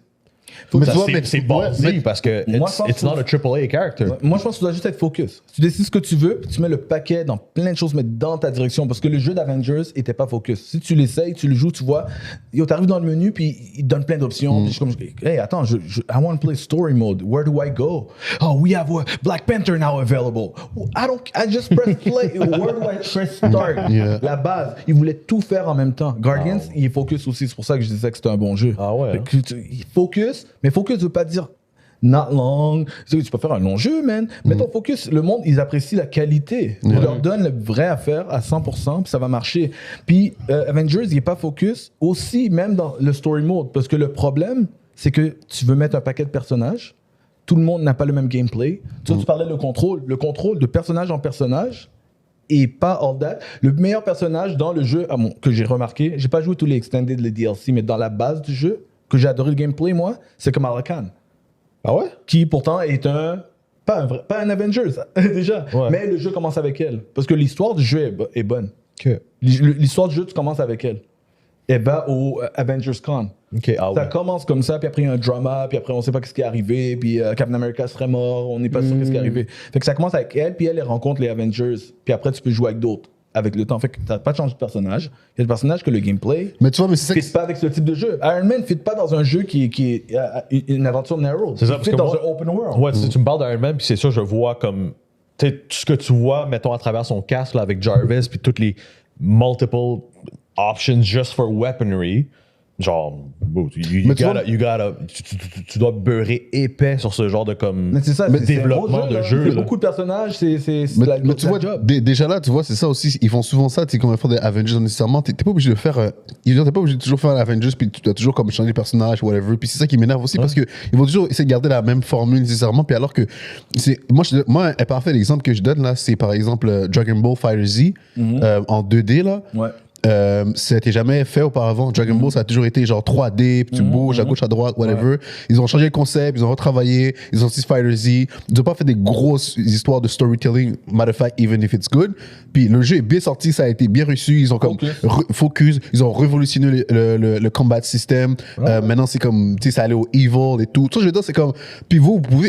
Mais tu vois,
C'est ballsy
ouais,
parce que
Moi, je pense
it's not a AAA character.
Ouais, moi, je pense que tu dois juste être focus. Tu décides ce que tu veux, puis tu mets le paquet dans plein de choses, mais dans ta direction. Parce que le jeu d'Avengers était pas focus. Si tu l'essayes, tu le joues, tu vois, t'arrives dans le menu, puis il te donne plein d'options. Puis je suis comme, hey, attends, I want to play story mode. Where do I go? Oh, we have Black Panther now available. I just press play. Where do I press start?
Yeah.
La base. Il voulait tout faire en même temps. Guardians, il est focus aussi. C'est pour ça que je disais que c'était un bon jeu.
Ah ouais,
Fait que il focus, mais focus veut pas dire not long. Tu peux faire un long jeu, man. Mais ton focus, le monde, ils apprécient la qualité. On leur donne le vrai affaire à 100%, puis ça va marcher. Puis Avengers, il est pas focus aussi, même dans le story mode. Parce que le problème, c'est que tu veux mettre un paquet de personnages. Tout le monde n'a pas le même gameplay. Tu parlais de contrôle. Le contrôle de personnage en personnage et pas all that. Le meilleur personnage dans le jeu, que j'ai remarqué, j'ai pas joué tous les extended, les DLC, mais dans la base du jeu, que j'ai adoré le gameplay, moi, c'est Kamala Khan.
Ah ouais?
Qui pourtant est pas un Avengers, déjà.
Ouais.
Mais le jeu commence avec elle. Parce que l'histoire du jeu est bonne.
Ok.
L'histoire du jeu, tu commences avec elle. Elle va au Avengers Con.
Ok, ah
Ça
ouais.
commence comme ça, puis après il y a un drama, puis après on sait pas ce qui est arrivé, puis Captain America serait mort, on n'est pas sûr ce qui est arrivé. Fait que ça commence avec elle, puis elle rencontre les Avengers, puis après tu peux jouer avec d'autres avec le temps. Fait que t'as pas de changer de personnage. Il y a des personnages que le gameplay
Mais tu vois, mais c'est ça
fit pas avec ce type de jeu. Iron Man fit pas dans un jeu qui est une aventure narrow.
C'est ça,
Il
parce
fit
que
dans
moi-
un open world.
Ouais, si tu me parles d'Iron Man, puis c'est ça, je vois comme. Tu sais, tout ce que tu vois, mettons, à travers son casque, là, avec Jarvis, puis toutes les multiple options just for weaponry. Genre, bro,
Mais tu vois-
tu dois beurrer épais sur ce genre de comme
Mais c'est ça, c'est un
développement
gros
de
là.
jeu.
C'est
là.
beaucoup de personnages, c'est
Mais tu vois,
job.
déjà là, tu vois, c'est ça aussi. Ils font souvent ça, tu sais, quand ils font des Avengers nécessairement. T'es pas obligé de faire. T'es pas obligé de toujours faire Avengers, puis tu dois toujours comme changer les personnages, whatever. Puis c'est ça qui m'énerve aussi, parce que ils vont toujours essayer de garder la même formule nécessairement. Puis alors que. Moi, un parfait exemple que je donne là, c'est par exemple Dragon Ball Fighter Z en 2D là.
Ouais.
Ça n'était jamais fait auparavant. Dragon Ball, ça a toujours été genre 3D, puis tu bouges à gauche, à droite, whatever. Ils ont changé le concept, ils ont retravaillé, ils ont sorti Fighter Z. Ils n'ont pas fait des grosses histoires de storytelling, matter of fact, even if it's good. Puis le jeu est bien sorti, ça a été bien reçu. Ils ont comme focus, ils ont révolutionné le combat system. Maintenant, c'est comme, tu sais, ça allait au evil et tout. Ça, je veux dire, c'est comme. Puis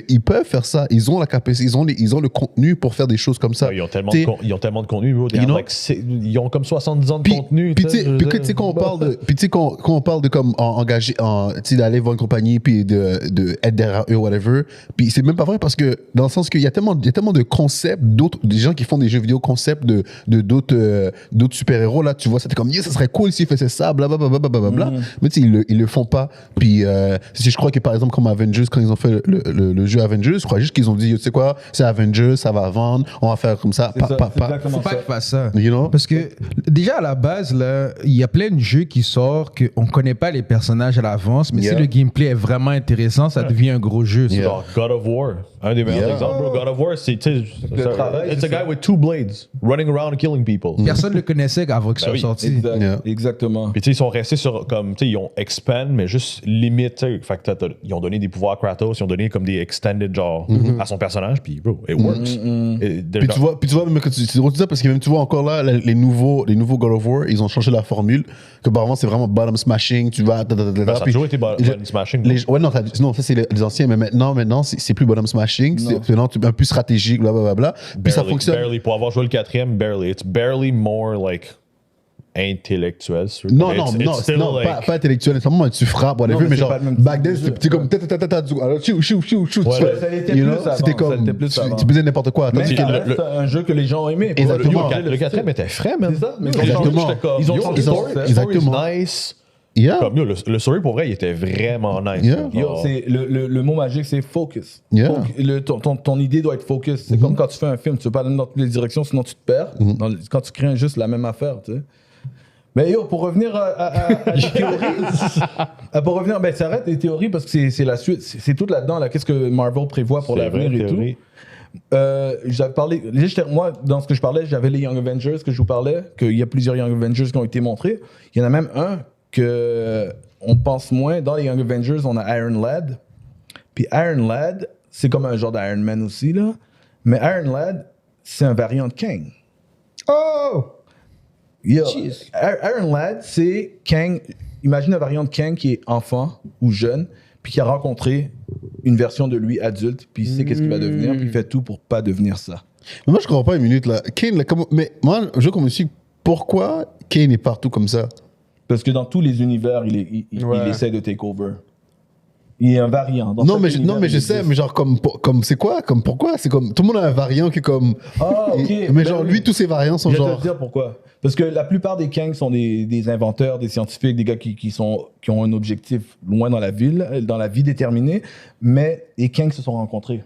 ils peuvent faire ça. Ils ont la capacité, ils ont le contenu pour faire des choses comme ça.
Ils ont tellement de contenu, bro. Ils ont comme 70 ans de contenu.
Puis tu sais, quand on parle de, puis tu sais, quand on parle de comme engager, tu sais, d'aller voir une compagnie puis de être derrière eux, whatever. Puis c'est même pas vrai parce que dans le sens qu'il y a tellement de concepts, des gens qui font des jeux vidéo concepts de d'autres super-héros là, tu vois, c'était comme, ça serait cool s'ils faisaient ça, blablabla. Mais tu sais, ils le font pas. Puis si je crois que par exemple comme Avengers, quand ils ont fait le jeu Avengers, je crois juste qu'ils ont dit, tu sais quoi, c'est Avengers, ça va vendre, on va faire comme ça.
C'est exactement
Faut pas
ça.
qu'ils fassent ça.
You know?
Parce que déjà à la base, là, il y a plein de jeux qui sortent qu'on connaît pas les personnages à l'avance, mais
Yeah.
si le gameplay est vraiment intéressant, ça devient un gros jeu. ça.
Yeah.
Genre God of War, un des meilleurs
Yeah.
exemples, bro. God of War, c'est
travail,
it's
c'est
a guy
ça.
with 2 blades running around and killing people.
Personne ne le connaissait avant qu'il soit
oui.
sorti.
Exact.
Yeah.
Exactement.
Puis tu sais, ils sont restés sur comme, tu sais, ils ont expand, mais juste limite, tu sais. Fait que ils ont donné des pouvoirs à Kratos, ils ont donné comme des extended genre à son personnage, puis bro, it works. Et
Puis tu vois, même que tu dis ça parce que même tu vois encore là, les nouveaux God of War, ils ont changé la formule. Que auparavant, c'est vraiment bottom smashing, tu vas.
ça a
puis
toujours été button smashing.
Ouais, non, ça c'est les anciens, mais maintenant, c'est plus bottom smashing, c'est maintenant un peu stratégique, blablabla. Puis ça fonctionne.
Barely, pour avoir joué le 4e, barely. It's barely more like intellectuel.
Non,
It's still like-
pas intellectuel, nécessairement, tu frappes,
Non,
whatever,
mais
mais
c'est
genre,
pas le même
back
type
then,
de jeu.
c'était comme alors, shoot,
Ouais,
ça l'était
you
plus
know,
avant,
c'était
ça
comme,
l'était plus avant.
tu faisais n'importe quoi.
Mais
Tandis
ça
que
reste un jeu que les gens ont aimé.
Exactement.
Le 4e était frais, man.
C'est ça, mais
Exactement.
Ils ont changé
le
de
story.
concept.
Le story is
Exactement.
nice.
Yeah.
Comme, yo, le story pour vrai, il était vraiment nice.
Yeah.
Genre,
Yo, c'est le mot magique, c'est focus.
Yeah.
Ton idée doit être focus. C'est comme quand tu fais un film, tu veux pas aller dans toutes les directions, sinon tu te perds. Quand tu crées juste la même affaire, tu sais. Mais yo, pour revenir à des théories, pour revenir, ben ça arrête les théories parce que c'est la suite, c'est tout là-dedans. Là, qu'est-ce que Marvel prévoit pour
c'est
l'avenir
vrai,
et tout.
théorie.
J'avais parlé, moi, dans ce que je parlais, j'avais les Young Avengers que je vous parlais, qu'il y a plusieurs Young Avengers qui ont été montrés. Il y en a même un que on pense moins. Dans les Young Avengers, on a Iron Lad. Puis Iron Lad, c'est comme un genre d'Iron Man aussi, là. Mais Iron Lad, c'est un variant de Kang.
Oh!
Yo,
Jeez.
Iron Lad, c'est Kang. Imagine un variant de Kang qui est enfant ou jeune. puis qui a rencontré une version de lui adulte, puis il sait qu'est-ce qu'il va devenir, puis il fait tout pour pas devenir ça.
Mais moi, je comprends pas une minute, là. Kane, là, mais moi, je veux qu'on me dise pourquoi Kane est partout comme ça.
Parce que dans tous les univers, il essaie de take over. Il est un variant. Dans
Non,
chaque
mais
univers,
je
il
sais,
existe.
mais genre, comme c'est quoi? Comme pourquoi? C'est comme, tout le monde a un variant qui est comme.
Ah, ok.
Mais
Ben
genre,
oui.
lui, tous ses variants sont
Je vais te
genre.
dire pourquoi. Parce que la plupart des Kang sont des inventeurs, des scientifiques, des gars qui ont un objectif loin dans la vie déterminée, mais les Kang se sont rencontrés.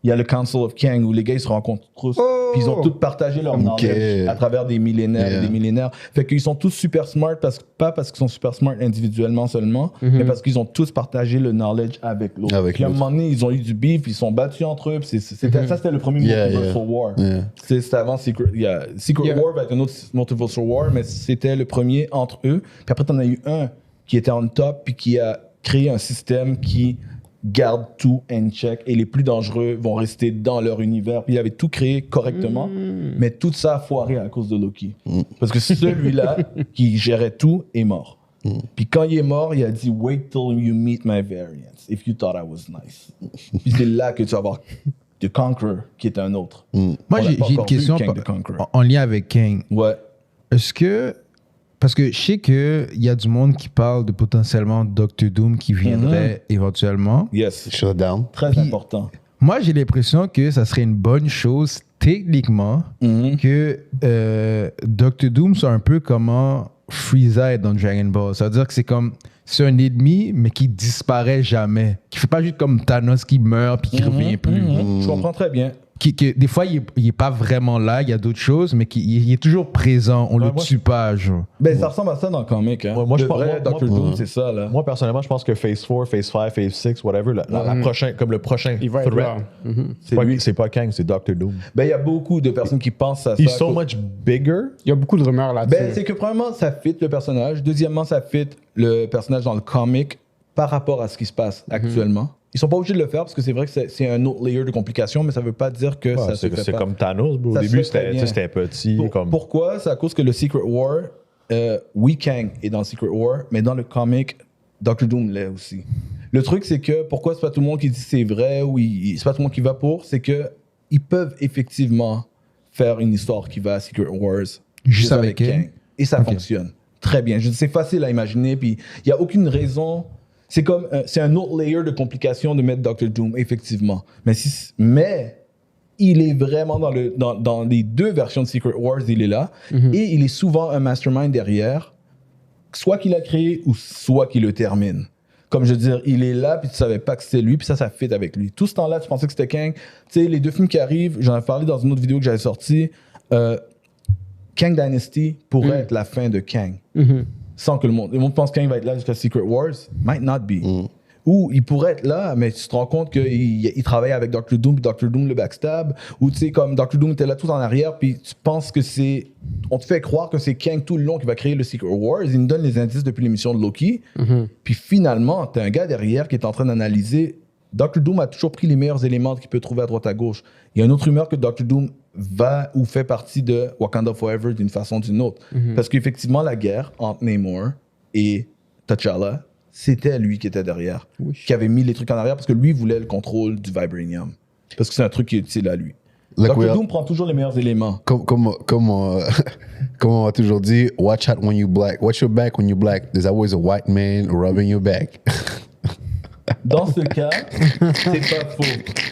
Il y a le Council of Kang où les gars ils se rencontrent tous, puis ils ont tous partagé leur knowledge à travers des millénaires et des millénaires. Fait qu'ils sont tous super smart, pas parce qu'ils sont super smart individuellement seulement, mais parce qu'ils ont tous partagé le knowledge avec l'autre. Puis à un moment donné, ils ont eu du beef, ils sont battus entre eux. Puis ça, c'était le premier Multiversal War. C'était avant Secret War, avec un autre Multiversal War, mais c'était le premier entre eux. Puis après, t'en as eu un qui était on top, puis qui a créé un système qui garde tout en check et les plus dangereux vont rester dans leur univers. Puis il avait tout créé correctement, mais tout ça a foiré à cause de Loki. Parce que celui-là qui gérait tout est mort. Puis quand il est mort, il a dit « Wait till you meet my variants, if you thought I was nice. » Puis c'est là que tu vas voir The Conqueror, qui est un autre.
Moi, j'ai une question en lien avec Kang.
Ouais.
Est-ce que... Parce que je sais qu'il y a du monde qui parle de potentiellement Doctor Doom qui viendrait éventuellement.
Yes.
Shut down.
Très important.
Moi, j'ai l'impression que ça serait une bonne chose, techniquement, que Doctor Doom soit un peu comment Frieza est dans Dragon Ball. Ça veut dire que c'est un ennemi, mais qui disparaît jamais. Qui fait pas juste comme Thanos qui meurt puis qui revient plus.
Je comprends très bien.
Des fois, il est pas vraiment là, il y a d'autres choses, mais il est toujours présent, on le tue pas, genre.
Ben, ça ressemble à ça dans le comic. Hein.
Moi, je
le vrai Dr. Doom, c'est ça. Là.
Moi, personnellement, je pense que Phase 4, Phase 5, Phase 6, whatever, comme le prochain
Il va être
threat,
là.
c'est pas Kang, c'est Dr. Doom.
Ben, il y a beaucoup de personnes qui pensent à ça.
He's so much bigger.
Il y a beaucoup de rumeurs là-dessus.
Ben, c'est que premièrement, ça fit le personnage. Deuxièmement, ça fit le personnage dans le comic par rapport à ce qui se passe actuellement. Ils sont pas obligés de le faire parce que c'est vrai que c'est un autre layer de complications, mais ça veut pas dire que ça se fait pas.
C'est comme Thanos, bro. Au
Ça se
début,
fait très bien.
c'était petit.
Pourquoi? C'est à cause que le Secret War, Kang est dans le Secret War, mais dans le comic, Dr. Doom l'est aussi. Le truc, c'est que pourquoi c'est pas tout le monde qui dit c'est vrai ou c'est pas tout le monde qui va pour, c'est que ils peuvent effectivement faire une histoire qui va à Secret Wars
Juste avec Kang.
Et ça fonctionne très bien. C'est facile à imaginer, puis il y a aucune raison. C'est un autre layer de complication de mettre Dr. Doom, effectivement. Mais il est vraiment dans les deux versions de Secret Wars, il est là. Et il est souvent un mastermind derrière, soit qu'il a créé ou soit qu'il le termine. Comme je veux dire, il est là, puis tu savais pas que c'était lui, puis ça fit avec lui. Tout ce temps-là, tu pensais que c'était Kang. Tu sais, les deux films qui arrivent, j'en ai parlé dans une autre vidéo que j'avais sortie, Kang Dynasty pourrait être la fin de Kang. Sans que le monde pense que Kang va être là jusqu'à Secret Wars. Might not be. Ou il pourrait être là, mais tu te rends compte qu'il travaille avec Dr. Doom, puis Dr. Doom le backstab. Ou tu sais, comme Dr. Doom était là tout en arrière, puis tu penses que on te fait croire que c'est Kang tout le long qui va créer le Secret Wars. Il nous donne les indices depuis l'émission de Loki. Puis finalement, t'as un gars derrière qui est en train d'analyser. Dr. Doom a toujours pris les meilleurs éléments qu'il peut trouver à droite à gauche. Il y a une autre rumeur que Dr. Doom va ou fait partie de Wakanda Forever d'une façon ou d'une autre. Parce qu'effectivement, la guerre entre Namor et T'Challa, c'était lui qui était derrière, qui avait mis les trucs en arrière parce que lui voulait le contrôle du Vibranium. Parce que c'est un truc qui est utile à lui. Dr. Doom prend toujours les meilleurs éléments.
Comme on a toujours dit, watch out when you black. Watch your back when you black. There's always a white man rubbing your back.
Dans ce cas, c'est pas faux.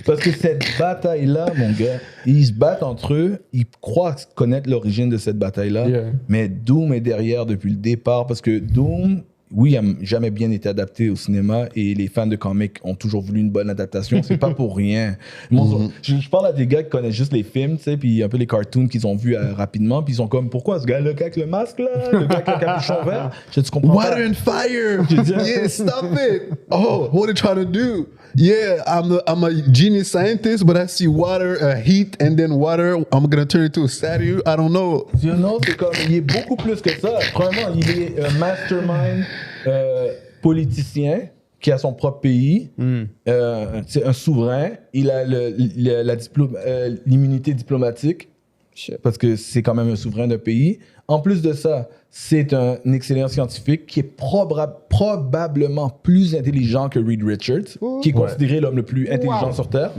Parce que cette bataille-là, mon gars, ils se battent entre eux, ils croient connaître l'origine de cette bataille-là, mais Doom est derrière depuis le départ parce que Doom, oui, il n'a jamais bien été adapté au cinéma et les fans de comics ont toujours voulu une bonne adaptation. C'est pas pour rien. Je parle à des gars qui connaissent juste les films, tu sais, puis un peu les cartoons qu'ils ont vus rapidement, puis ils sont comme, pourquoi ce gars-là avec le masque, là, le gars avec le capuchon vert? Tu comprends pas?
Water and fire! Yeah, stop it! Oh, what are you trying to do? Yeah, I'm a genius scientist, but I see water, heat, and then water. I'm gonna turn it into a statue. I don't know.
You know, c'est comme, il est beaucoup plus que ça. Premièrement, il est un mastermind politicien qui a son propre pays. C'est un souverain. Il a l'immunité diplomatique parce que c'est quand même un souverain d'un pays. En plus de ça, c'est un excellent scientifique qui est probablement plus intelligent que Reed Richards, qui est considéré l'homme le plus intelligent sur Terre.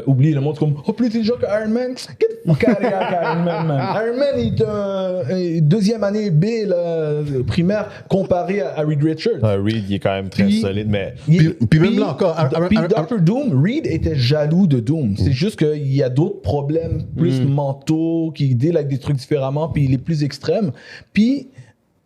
Oublie le monde comme plus intelligent que Iron Man. Get the fuck out of here, Iron Man, man. Iron Man est deuxième année B là, primaire comparé à Reed Richards.
Reed, il est quand même très solide, mais.
Puis même là encore,
Puis Dr. Doom, Reed était jaloux de Doom. C'est juste qu'il y a d'autres problèmes plus mentaux, qui deal avec des trucs différemment, puis il est plus extrême. Puis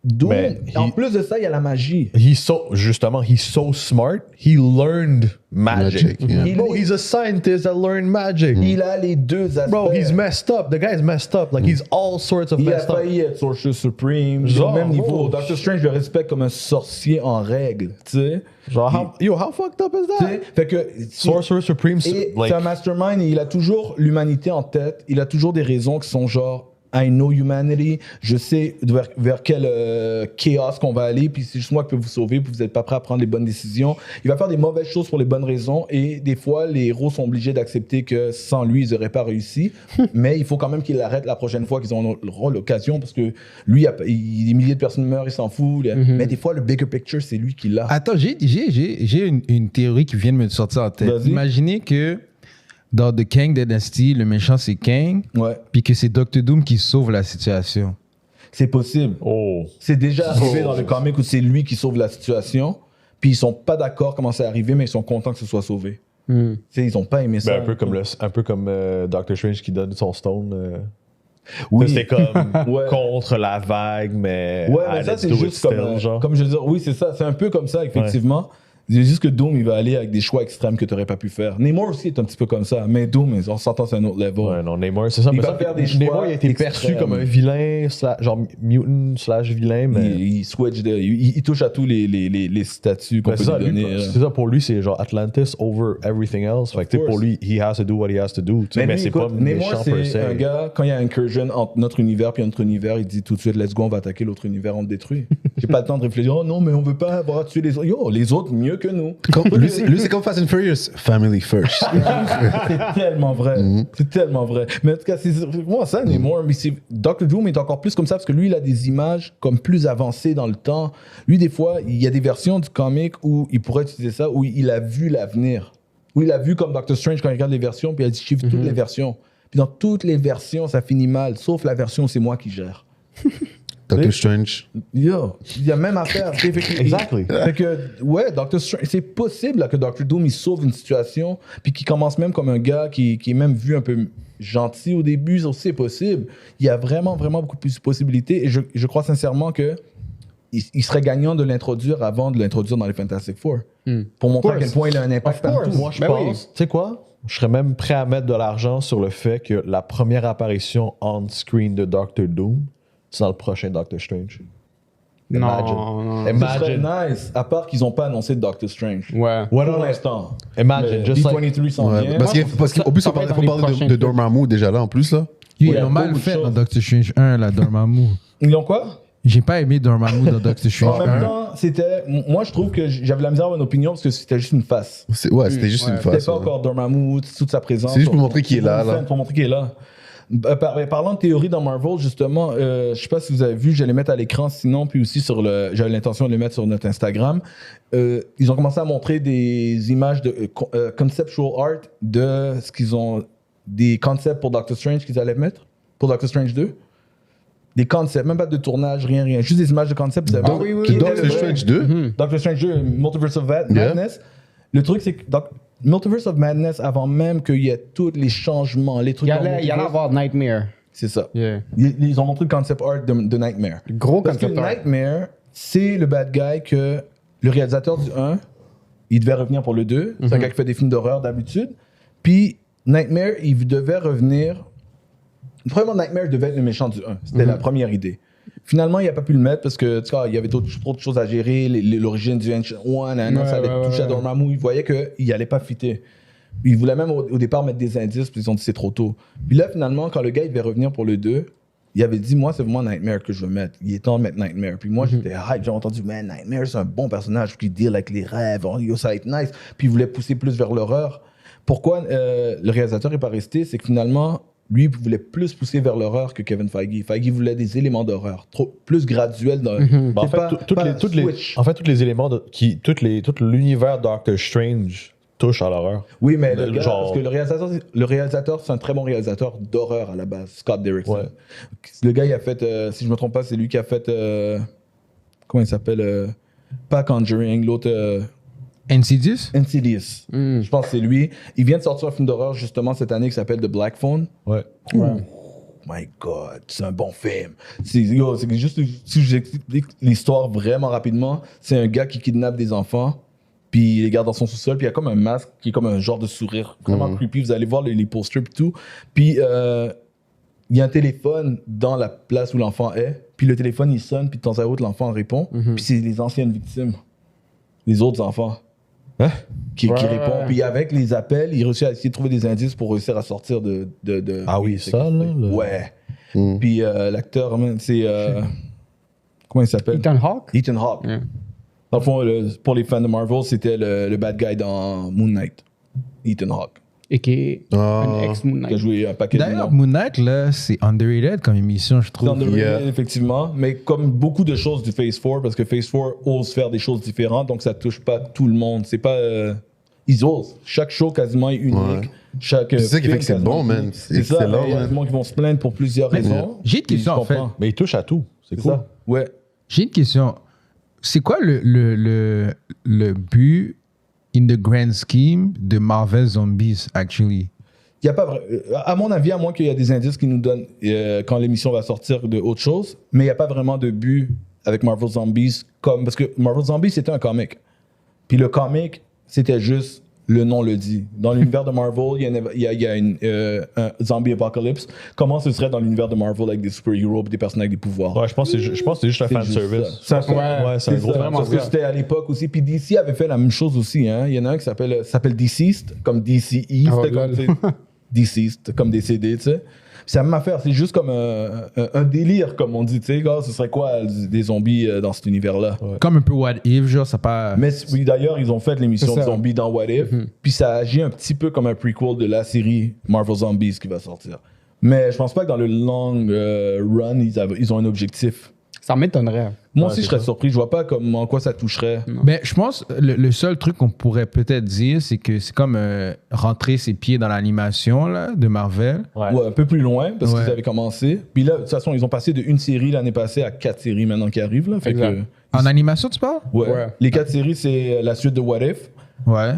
Doom, en plus de ça, il y a la magie.
He's so smart. He learned magic.
Yeah.
Bro, he's a scientist that learned magic.
Il a les deux aspects.
Bro, he's messed up. The guy's messed up. Like, he's all sorts of
Il a
messed up.
failli être Sorcerer Supreme.
Genre,
Au même niveau.
oh,
Doctor Strange le respecte comme un sorcier en règle. Tu sais?
Genre, how fucked up is
Tu
that?
sais? Fait que.
Sorcerer Supreme,
Et
like,
c'est un mastermind et il a toujours l'humanité en tête. Il a toujours des raisons qui sont genre I know humanity, je sais vers quel chaos qu'on va aller, puis c'est juste moi qui peux vous sauver, puis vous n'êtes pas prêt à prendre les bonnes décisions. Il va faire des mauvaises choses pour les bonnes raisons, et des fois, les héros sont obligés d'accepter que sans lui, ils n'auraient pas réussi, mais il faut quand même qu'il l'arrête la prochaine fois qu'ils auront l'occasion, parce que lui, des milliers de personnes meurent, il s'en fout, mais des fois, le bigger picture, c'est lui qui l'a.
Attends, j'ai une théorie qui vient de me sortir en tête.
Vas-y.
Imaginez que dans The Kang Dynasty, le méchant c'est Kang,
Ouais,
puis que c'est Dr. Doom qui sauve la situation.
c'est possible.
oh.
C'est déjà arrivé dans le comic où c'est lui qui sauve la situation, puis ils sont pas d'accord comment c'est arrivé, mais ils sont contents que ce soit sauvé. Tu sais, ils ont pas aimé ça.
Ben, un peu comme Doctor Strange qui donne son stone.
Oui.
C'était comme
Ouais.
contre la vague, mais.
Ouais, mais ça,
let's
c'est
do it
juste
still,
comme je veux dire, oui, c'est ça. C'est un peu comme ça, effectivement. C'est juste que Doom, il va aller avec des choix extrêmes que tu n'aurais pas pu faire. Namor aussi est un petit peu comme ça, mais Doom, on s'entend, c'est un autre level.
Ouais, non, Namor, c'est ça.
Il
mais
va
ça,
faire des
Namor,
choix
il a été
extrêmes.
perçu comme un vilain, genre mutant / vilain, mais.
Il switch, il touche à tous les statuts qu'on
Ben,
peut
c'est ça,
lui donner.
c'est ça, pour lui, c'est genre Atlantis over everything else. Fait que, tu sais, pour lui, he has to do what he has to do. tu sais, Mais
lui,
c'est pas
écoute, Namor,
méchant per se.
c'est un gars, quand il y a un incursion entre notre univers et notre univers, il dit tout de suite, let's go, on va attaquer l'autre univers, on le détruit. J'ai pas le temps de réfléchir, oh non, mais on veut pas avoir tué les autres. Yo, les autres, mieux que nous.
Lui, c'est comme Fast and Furious. Family first.
C'est tellement vrai. C'est tellement vrai. Mais en tout cas, c'est moi ça, Namor. Mais Dr. Doom est encore plus comme ça parce que lui, il a des images comme plus avancées dans le temps. Lui, des fois, il y a des versions du comic où il pourrait utiliser ça, où il a vu l'avenir. Où il a vu comme Doctor Strange quand il regarde les versions, puis il a dit, j'ai vu toutes les versions. Puis dans toutes les versions, ça finit mal, sauf la version où c'est moi qui gère.
Doctor Strange.
Yo, il y a même affaire.
Exactly.
Fait que, ouais, Doctor Strange, c'est possible là, que Doctor Doom il sauve une situation, puis qu'il commence même comme un gars qui est même vu un peu gentil au début, ça aussi c'est possible. Il y a vraiment, vraiment beaucoup plus de possibilités, et je crois sincèrement que il serait gagnant de l'introduire avant de l'introduire dans les Fantastic Four. Pour montrer à quel point il a un impact partout.
Moi, je
Ben oui.
pense, tu sais quoi? Je serais même prêt à mettre de l'argent sur le fait que la première apparition on-screen de Doctor Doom, c'est dans le prochain Doctor Strange. Imagine.
Non.
Ce serait
Imagine.
nice, à part qu'ils n'ont pas annoncé Doctor Strange.
Ouais.
Ouais,
Pour
non,
l'instant.
Imagine, just like.
D23 s'en
Ouais,
vient.
parce qu'en plus,
ça
on
va être
faut
dans les
parler
prochains
de Dormammu déjà là, en plus, là.
Ils
Ouais,
l'ont mal
beaucoup de
fait
choses.
dans Doctor Strange 1, la Dormammu.
Ils ont quoi?
J'ai pas aimé Dormammu dans Doctor
En
Strange
même
1.
temps, moi je trouve que j'avais la misère à avoir une opinion parce que c'était juste une face.
Ouais, c'était juste une
C'était
face.
pas
ouais.
encore Dormammu, toute sa présence.
C'est juste pour montrer qu'il est là, là.
Pour montrer qu'il est là. Parlant de théorie dans Marvel, justement, je sais pas si vous avez vu, j'allais mettre à l'écran sinon, puis aussi j'avais l'intention de les mettre sur notre Instagram. Ils ont commencé à montrer des images de conceptual art de ce qu'ils ont, des concepts pour Doctor Strange qu'ils allaient mettre, pour Doctor Strange 2. Des concepts, même pas de tournage, rien. Juste des images de concepts. Vous avez
Ah oui, oui,
qui
oui.
était
Doctor
le vrai.
Strange 2.
Doctor Strange 2, Multiverse of Madness. Le truc, c'est que Multiverse of Madness, avant même qu'il y ait tous les changements, les trucs
Il y
dans le
allait
multiverse,
avoir Nightmare.
c'est ça.
Yeah.
Ils ont montré le concept art de Nightmare.
Gros
Parce que
concept art.
Nightmare, c'est le bad guy que le réalisateur du 1, il devait revenir pour le 2. C'est un gars qui fait des films d'horreur d'habitude. Puis Nightmare, il devait revenir. Premièrement, Nightmare devait être le méchant du 1. C'était la première idée. Finalement, il n'a pas pu le mettre parce que tu sais, il y avait trop de choses à gérer. L'origine du Ancient One, ça allait toucher à Dormammu. Il voyait qu'il n'allait pas fitter. Il voulait même au départ mettre des indices, puis ils ont dit c'est trop tôt. Puis là, finalement, quand le gars il devait revenir pour le 2, il avait dit, moi, c'est vraiment Nightmare que je veux mettre. Il est temps de mettre Nightmare. Puis moi, j'étais hype. J'ai entendu, man, Nightmare, c'est un bon personnage qui deal avec les rêves. Oh, yo, ça va être nice. Puis il voulait pousser plus vers l'horreur. Pourquoi le réalisateur n'est pas resté? C'est que finalement, lui voulait plus pousser vers l'horreur que Kevin Feige. Feige voulait des éléments d'horreur, plus graduels.
Ben, en fait, tous les éléments, tout l'univers Doctor Strange touche à l'horreur.
Oui, mais parce que le réalisateur, c'est un très bon réalisateur d'horreur à la base, Scott Derrickson. Ouais. Le gars, il a fait, si je me trompe pas, c'est lui qui a fait, comment il s'appelle, pas Conjuring, l'autre...
Insidious?
Insidious. Je pense que c'est lui. Il vient de sortir un film d'horreur justement cette année qui s'appelle The Black Phone.
Ouais.
Oh my God, c'est un bon film. C'est juste, si je vous explique l'histoire vraiment rapidement, c'est un gars qui kidnappe des enfants, puis il les garde dans son sous-sol, puis il y a comme un masque qui est comme un genre de sourire vraiment creepy. Vous allez voir les posters et tout. Puis il y a un téléphone dans la place où l'enfant est, puis le téléphone il sonne, puis de temps à autre l'enfant répond, puis c'est les anciennes victimes, les autres enfants. Qui répond. Puis avec les appels, il réussit à essayer de trouver des indices pour réussir à sortir de
ah oui, ça, là.
Ouais. Puis l'acteur, c'est... comment il s'appelle?
Ethan Hawke.
Ethan Hawke. Yeah. Dans le fond, pour les fans de Marvel, c'était le bad guy dans Moon Knight. Ethan Hawke.
Et qui est un ex-Moon Knight.
Qui a joué un paquet de
D'ailleurs, Moon Knight, là, c'est underrated comme émission, je trouve.
C'est underrated, effectivement. Mais comme beaucoup de choses du Phase 4, parce que Phase 4 ose faire des choses différentes, donc ça touche pas tout le monde. C'est pas... ils osent. Chaque show quasiment est unique. Ouais.
C'est ça qui fait que c'est bon, man.
C'est excellent. Il y a des gens qui vont se plaindre pour plusieurs raisons.
J'ai une question, en fait.
Mais il touche à tout. C'est cool.
Ça. Ouais.
J'ai une question. C'est quoi le but, in the grand scheme, de Marvel Zombies, actually?
Il y a pas, à mon avis, à moins qu'il y ait des indices qui nous donnent quand l'émission va sortir de autre chose, mais il n'y a pas vraiment de but avec Marvel Zombies, parce que Marvel Zombies, c'était un comic. Puis le comic, c'était juste, le nom le dit. Dans l'univers de Marvel, il y a un zombie apocalypse. Comment ce serait dans l'univers de Marvel avec des super-héros et des personnes avec des pouvoirs?
Ouais, je pense que c'est juste un fanservice.
C'est un gros fan. Parce que c'était à l'époque aussi. Puis DC avait fait la même chose aussi. Hein. Il y en a un qui s'appelle Deceased, comme DCE. C'était comme Deceased, comme décédé, tu sais. C'est la même affaire, c'est juste comme un délire, comme on dit, tu sais, ce serait quoi des zombies dans cet univers-là?
Ouais. Comme un peu What If, genre, ça pas...
Mais oui, d'ailleurs, ils ont fait l'émission Zombies dans What If, puis ça agit un petit peu comme un prequel de la série Marvel Zombies qui va sortir. Mais je pense pas que dans le long run, ils ont un objectif.
Ça m'étonnerait.
Moi aussi, je serais surpris. Je vois pas en quoi ça toucherait.
Ben, je pense le seul truc qu'on pourrait peut-être dire, c'est que c'est comme rentrer ses pieds dans l'animation là, de Marvel.
Ouais, un peu plus loin, parce qu'ils avaient commencé. Puis là, de toute façon, ils ont passé d'une série l'année passée à 4 séries maintenant qui arrivent. Là. Fait que,
en animation, tu parles?
Ouais. Les 4 séries, c'est la suite de What If.
Ouais.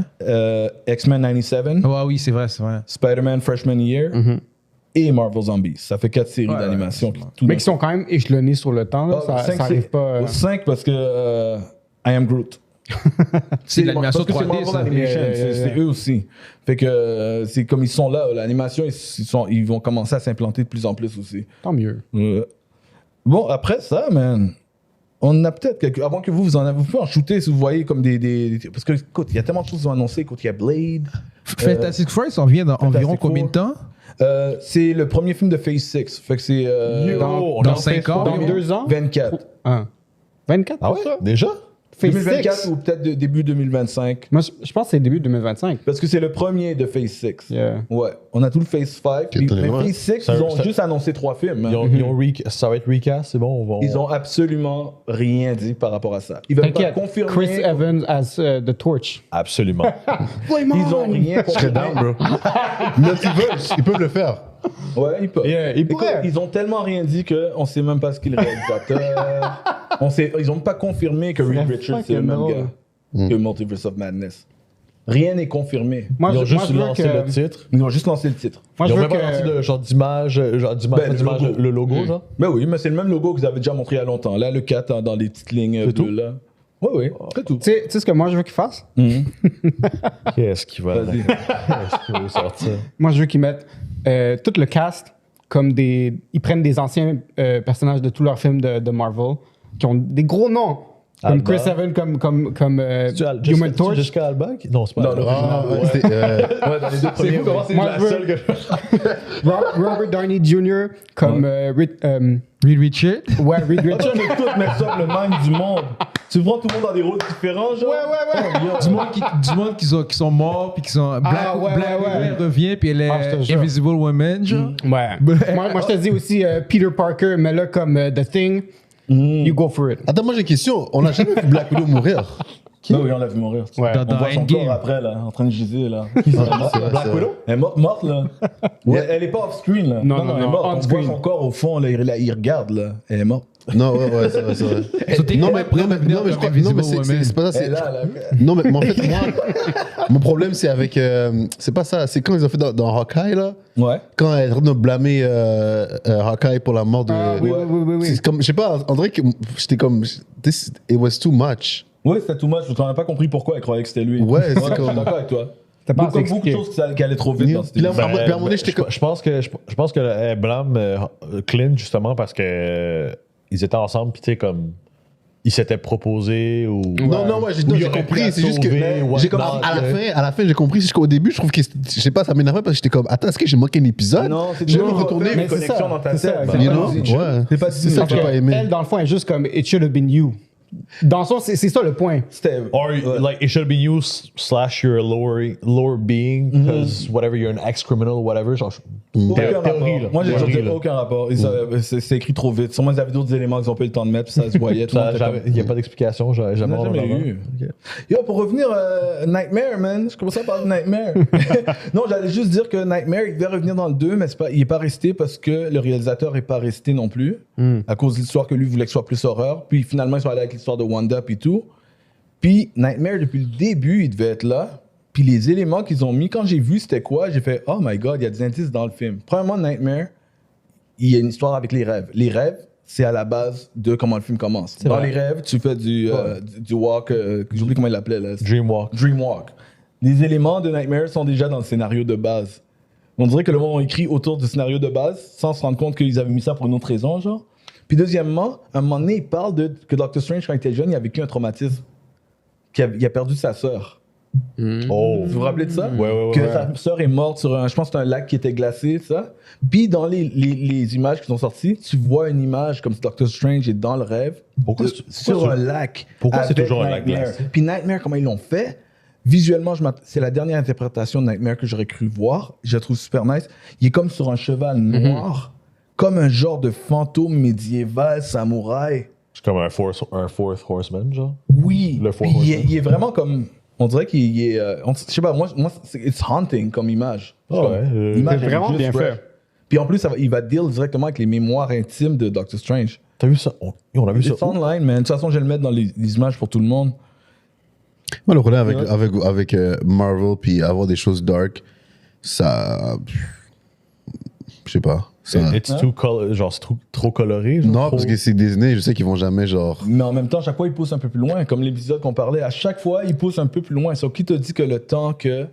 X-Men 97.
Ouais, oui, c'est vrai.
Spider-Man Freshman Year. Et Marvel Zombies. Ça fait 4 séries d'animation.
Mais qui sont quand même échelonnés sur le temps. Là. Ça arrive pas...
5 parce que I Am Groot.
C'est l'animation 3D,
ça. C'est eux aussi. Fait que c'est comme ils sont là, l'animation, ils vont commencer à s'implanter de plus en plus aussi.
Tant mieux.
Bon, après ça, man, on a peut-être quelques... Avant que vous pouvez en shooter si vous voyez comme des... Parce que, écoute, il y a tellement de choses qui sont annoncées. Écoute, il y a Blade.
Fantastic Four, ça en vient dans environ combien de temps?
C'est le premier film de Phase 6. Fait que c'est...
dans 5 ans?
Dans 2 ans?
24.
24
ah ouais? Ça? Déjà?
2024 ou peut-être début 2025.
Moi, je pense que c'est début 2025.
Parce que c'est le premier de Phase 6.
Yeah.
Ouais. On a tout le Phase 5. Mais Phase 6, ils ont juste annoncé 3 films.
Ça va être recast, c'est bon?
Ils ont absolument rien dit par rapport à ça. Ils veulent pas confirmer.
Chris Evans as The Torch.
Absolument.
Ils ont rien confirmé.
Multiverse, ils peuvent le faire.
Ouais, ils peuvent.
Yeah, ils pourraient.
Ils ont tellement rien dit qu'on sait même pas ce qu'il est réalisateur. Ils ont pas confirmé que Reed Richards c'est le même gars que Multiverse of Madness. Rien n'est confirmé.
Ils ont juste lancé le titre.
Ils ont juste lancé le titre.
Ils ont même pas lancé de genre d'image, le logo, genre.
Mais oui, mais c'est le même logo que vous avez déjà montré il y a longtemps. Là, le 4 dans les petites lignes bleues là. Oui, c'est tout.
Tu sais ce que moi je veux qu'il fasse?
Qu'est-ce qu'il va sortir?
Moi, je veux qu'ils mettent tout le cast comme ils prennent des anciens personnages de tous leurs films de Marvel qui ont des gros noms. Comme
Alba.
Chris Evans, comme
C'est-tu
Human Torch.
Jessica Alba? Non, c'est pas
Non,
Alba.
l'original.
Ouais, c'était,
Ouais, dans les deux premiers.
Comment c'est
Moi,
la
je veux-
seule que...
Robert Downey Jr. comme
Reed Richards.
ouais, Reed
Tu
Richards.
peux tout mettre ça le même du monde. Tu prends tout le monde dans des rôles différents, genre.
Ouais.
Du monde qui sont morts, puis qui sont. Black
ouais, ouais.
Widow revient, puis elle
Ah, je te
est
jure.
Invisible Woman, genre.
Ouais. moi, je te dis aussi Peter Parker, mais là, comme The Thing, you go for it.
Attends, moi j'ai une question. On n'a jamais vu Black Widow mourir.
Non, oui, on l'a vu mourir.
Ouais.
Dans
On voit son
Endgame.
corps après, là, en train de giser, là.
C'est vrai,
Black
c'est vrai.
Widow?
Elle est morte, là. Elle est pas off-screen, là.
Non,
elle est
non,
morte. On
on-screen.
voit son corps au fond, là, il regarde, là. Elle est morte.
Non, ouais, c'est vrai, c'est vrai. Non, mais je crois. Non, mais c'est pas ça.
Elle est là, là.
Non, mais en fait, moi, mon problème, c'est avec. C'est pas ça. C'est quand ils ont fait dans Hawkeye, là.
Ouais.
Quand elle est en train de blâmer Hawkeye pour la mort de.
Ah, oui.
C'est comme, je sais pas, on dirait que j'étais comme. It was too much.
Ouais, c'était too much. Je n'en ai pas compris pourquoi elle croyait que c'était lui.
Ouais, c'est
je suis
comme-
d'accord avec toi.
T'as pas
Comme
assez
beaucoup de
expliqué.
choses qui allaient trop vite dans cette
Puis là,
émission.
puis à un moment donné, j'étais comme.
Je pense que elle blâme Clint justement parce que ils étaient ensemble, puis tu sais, comme. Ils s'étaient proposés ou.
Non, ouais,
Ou il
j'ai
aurait pu
compris.
la
C'est juste que.
sauver, ou
J'ai comme,
whatnot,
à la fin, j'ai compris. C'est jusqu'au début, je trouve que. Je sais pas, ça m'énervait parce que j'étais comme. Attends, est-ce que j'ai manqué un épisode?
Non, c'est
J'ai
toujours
même retourné.
une
mais c'est
connexion
ça,
dans ta
c'est ça,
tête.
c'est
You
pas
know?
Disney.
Ouais.
C'est pas
C'est ça que j'ai pas aimé.
Elle, dans le fond, est juste comme It should have been you. Dans le sens, c'est ça le point.
C'était.
Or
Ouais.
like it should be you / you're a lower being because whatever you're an ex-criminal whatever genre
Aucun
théorie,
rapport.
là.
Moi, j'ai
Théorie,
dit
là.
aucun rapport. C'est écrit trop vite. Sûrement, ils avaient d'autres éléments qu'ils n'ont pas eu le temps de mettre, puis ça se voyait. Tout le monde était comme-
il n'y a pas d'explication
On
jamais
n'a jamais eu. Yo, pour revenir Nightmare, man. Je commençais à parler de Nightmare. Non, j'allais juste dire que Nightmare, il devait revenir dans le 2, mais il n'est pas resté parce que le réalisateur n'est pas resté non plus. À cause de l'histoire que lui voulait que ce soit plus horreur. Puis finalement, ils sont allés avec l'histoire de Wanda puis tout. Puis Nightmare, depuis le début, il devait être là. Puis les éléments qu'ils ont mis, quand j'ai vu c'était quoi, j'ai fait « Oh my God, il y a des indices dans le film. » Premièrement, Nightmare, il y a une histoire avec les rêves. Les rêves, c'est à la base de comment le film commence. Dans les rêves, tu fais du walk, j'oublie comment il l'appelait là.
Dreamwalk.
Dreamwalk. Les éléments de Nightmare sont déjà dans le scénario de base. On dirait que le monde a écrit autour du scénario de base sans se rendre compte qu'ils avaient mis ça pour une autre raison, genre. Puis deuxièmement, à un moment donné, il parle que Doctor Strange, quand il était jeune, il a vécu un traumatisme. Il a perdu sa sœur.
Oh.
Vous vous rappelez de ça?
Ouais.
Que sa sœur est morte sur un, je pense que c'est un lac qui était glacé, ça. Puis dans les images qui sont sorties, tu vois une image comme si Doctor Strange est dans le rêve.
Pourquoi
sur un lac.
Pourquoi c'est
avec
toujours un lac
Nightmare.
glacé?
Puis Nightmare, comment ils l'ont fait, visuellement, c'est la dernière interprétation de Nightmare que j'aurais cru voir. Je la trouve super nice. Il est comme sur un cheval noir, comme un genre de fantôme médiéval, samouraï.
C'est comme un fourth horseman genre.
Oui.
Le
Puis
Four
il est vraiment comme. On dirait qu'il est. je sais pas, moi it's haunting comme image.
Ah ouais,
L'image
c'est
est
vraiment
juste
bien
fresh.
fait.
Puis en plus, il va deal directement avec les mémoires intimes de Doctor Strange.
T'as vu ça? On a vu ça.
C'est online, man. De toute façon, je vais le mettre dans les images pour tout le monde.
Moi, le problème avec Marvel, puis avoir des choses dark, ça. Je sais pas. Ça...
It's too genre c'est trop coloré. Genre,
Non,
trop-
parce que c'est Disney, je sais qu'ils vont jamais, genre.
Mais en même temps, chaque fois, il pousse un peu plus loin. Comme l'épisode qu'on parlait, à chaque fois, il pousse un peu plus loin. Sauf qui te dit que le temps que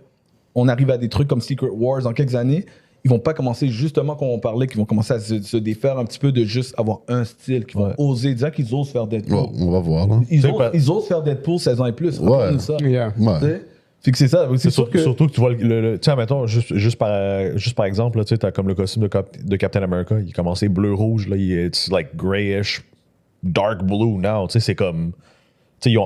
on arrive à des trucs comme Secret Wars dans quelques années, ils vont pas commencer, justement, comme on parlait, qu'ils vont commencer à se défaire un petit peu de juste avoir un style, qu'ils vont
Ouais.
oser, dire qu'ils osent faire Deadpool.
Bon, on va voir, là.
Ils,
C'est
osent,
pas-
ils osent faire Deadpool 16 ans et plus.
Ouais.
Rappelle-nous ça.
Yeah.
Ouais.
Tu sais? Fait que c'est ça. C'est sûr que.
Surtout que tu vois tu sais, mettons, juste par exemple, là, tu sais, t'as comme le costume de Captain America, il est commencé bleu-rouge, là, it's like grayish, dark blue now, tu sais, c'est comme. Tu sais,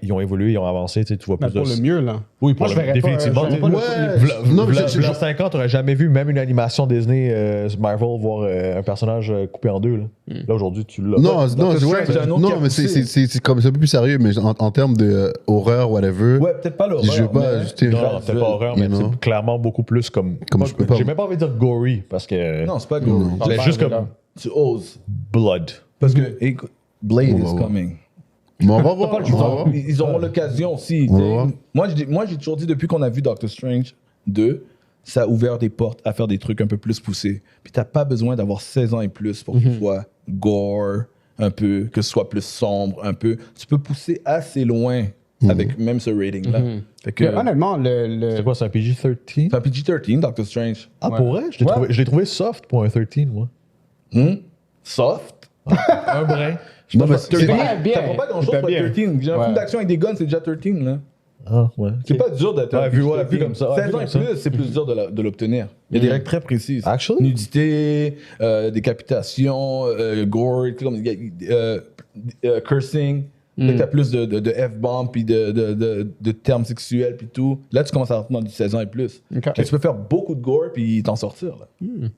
ils ont évolué, ils ont avancé, tu sais, tu vois
Mais
plus
pour
de.
le mieux, là.
Oui, pour
Moi, je
le
verrais pas,
définitivement.
je verrais pas le-
Ouais. Non, mais je-
V'là 5 ans, t'aurais jamais vu même une animation Disney Marvel voir un personnage coupé en deux. Là, là aujourd'hui, tu l'as.
Non,
Doctor
non,
Strange,
ouais,
c'est un autre qui a
non, mais
poussé.
c'est comme c'est un peu plus sérieux, mais en termes de horreur, whatever.
Ouais, peut-être pas l'horreur.
Je veux pas,
mais-
juste-
Non, c'est pas horreur, mais
You know.
c'est clairement beaucoup plus comme.
Comme je peux pas-
J'ai même pas envie de dire gory parce que.
Non, c'est pas gory.
c'est juste comme
Tu oses.
blood.
Parce que écoute, Blade
Ouais,
is
ouais.
coming.
Mais on va voir. on va voir.
Ils auront l'occasion aussi.
On
tu
va
sais.
voir.
Moi, j'ai toujours dit, depuis qu'on a vu Doctor Strange 2, ça a ouvert des portes à faire des trucs un peu plus poussés. Puis t'as pas besoin d'avoir 16 ans et plus pour que ce soit gore, un peu, que ce soit plus sombre, un peu. Tu peux pousser assez loin avec même ce rating-là. Fait que,
Honnêtement,
C'est quoi, c'est un PG-13?
c'est un PG-13, Doctor Strange.
Ah, pour vrai? Je l'ai trouvé soft pour un 13, moi.
Soft.
Un brin.
Non, mais
Ça
c'est-
prend pas grand chose pour être 13. J'ai un
Ouais.
film d'action avec des guns, c'est déjà 13, là.
Ah, ouais.
C'est pas dur d'être
Ouais,
un
vu-
PG-13.
ouais, vu comme ça, ouais,
16
vu
ans
comme
et
ça.
plus, c'est plus dur de l'obtenir. Il y a des règles très précises.
Actually?
Nudité, décapitation, gore, cursing. Là, t'as plus de F-bomb puis de termes sexuels puis tout. Là, tu commences à rentrer dans du 16 ans et plus.
Ok.
Fait que tu peux faire beaucoup de gore puis t'en sortir, là.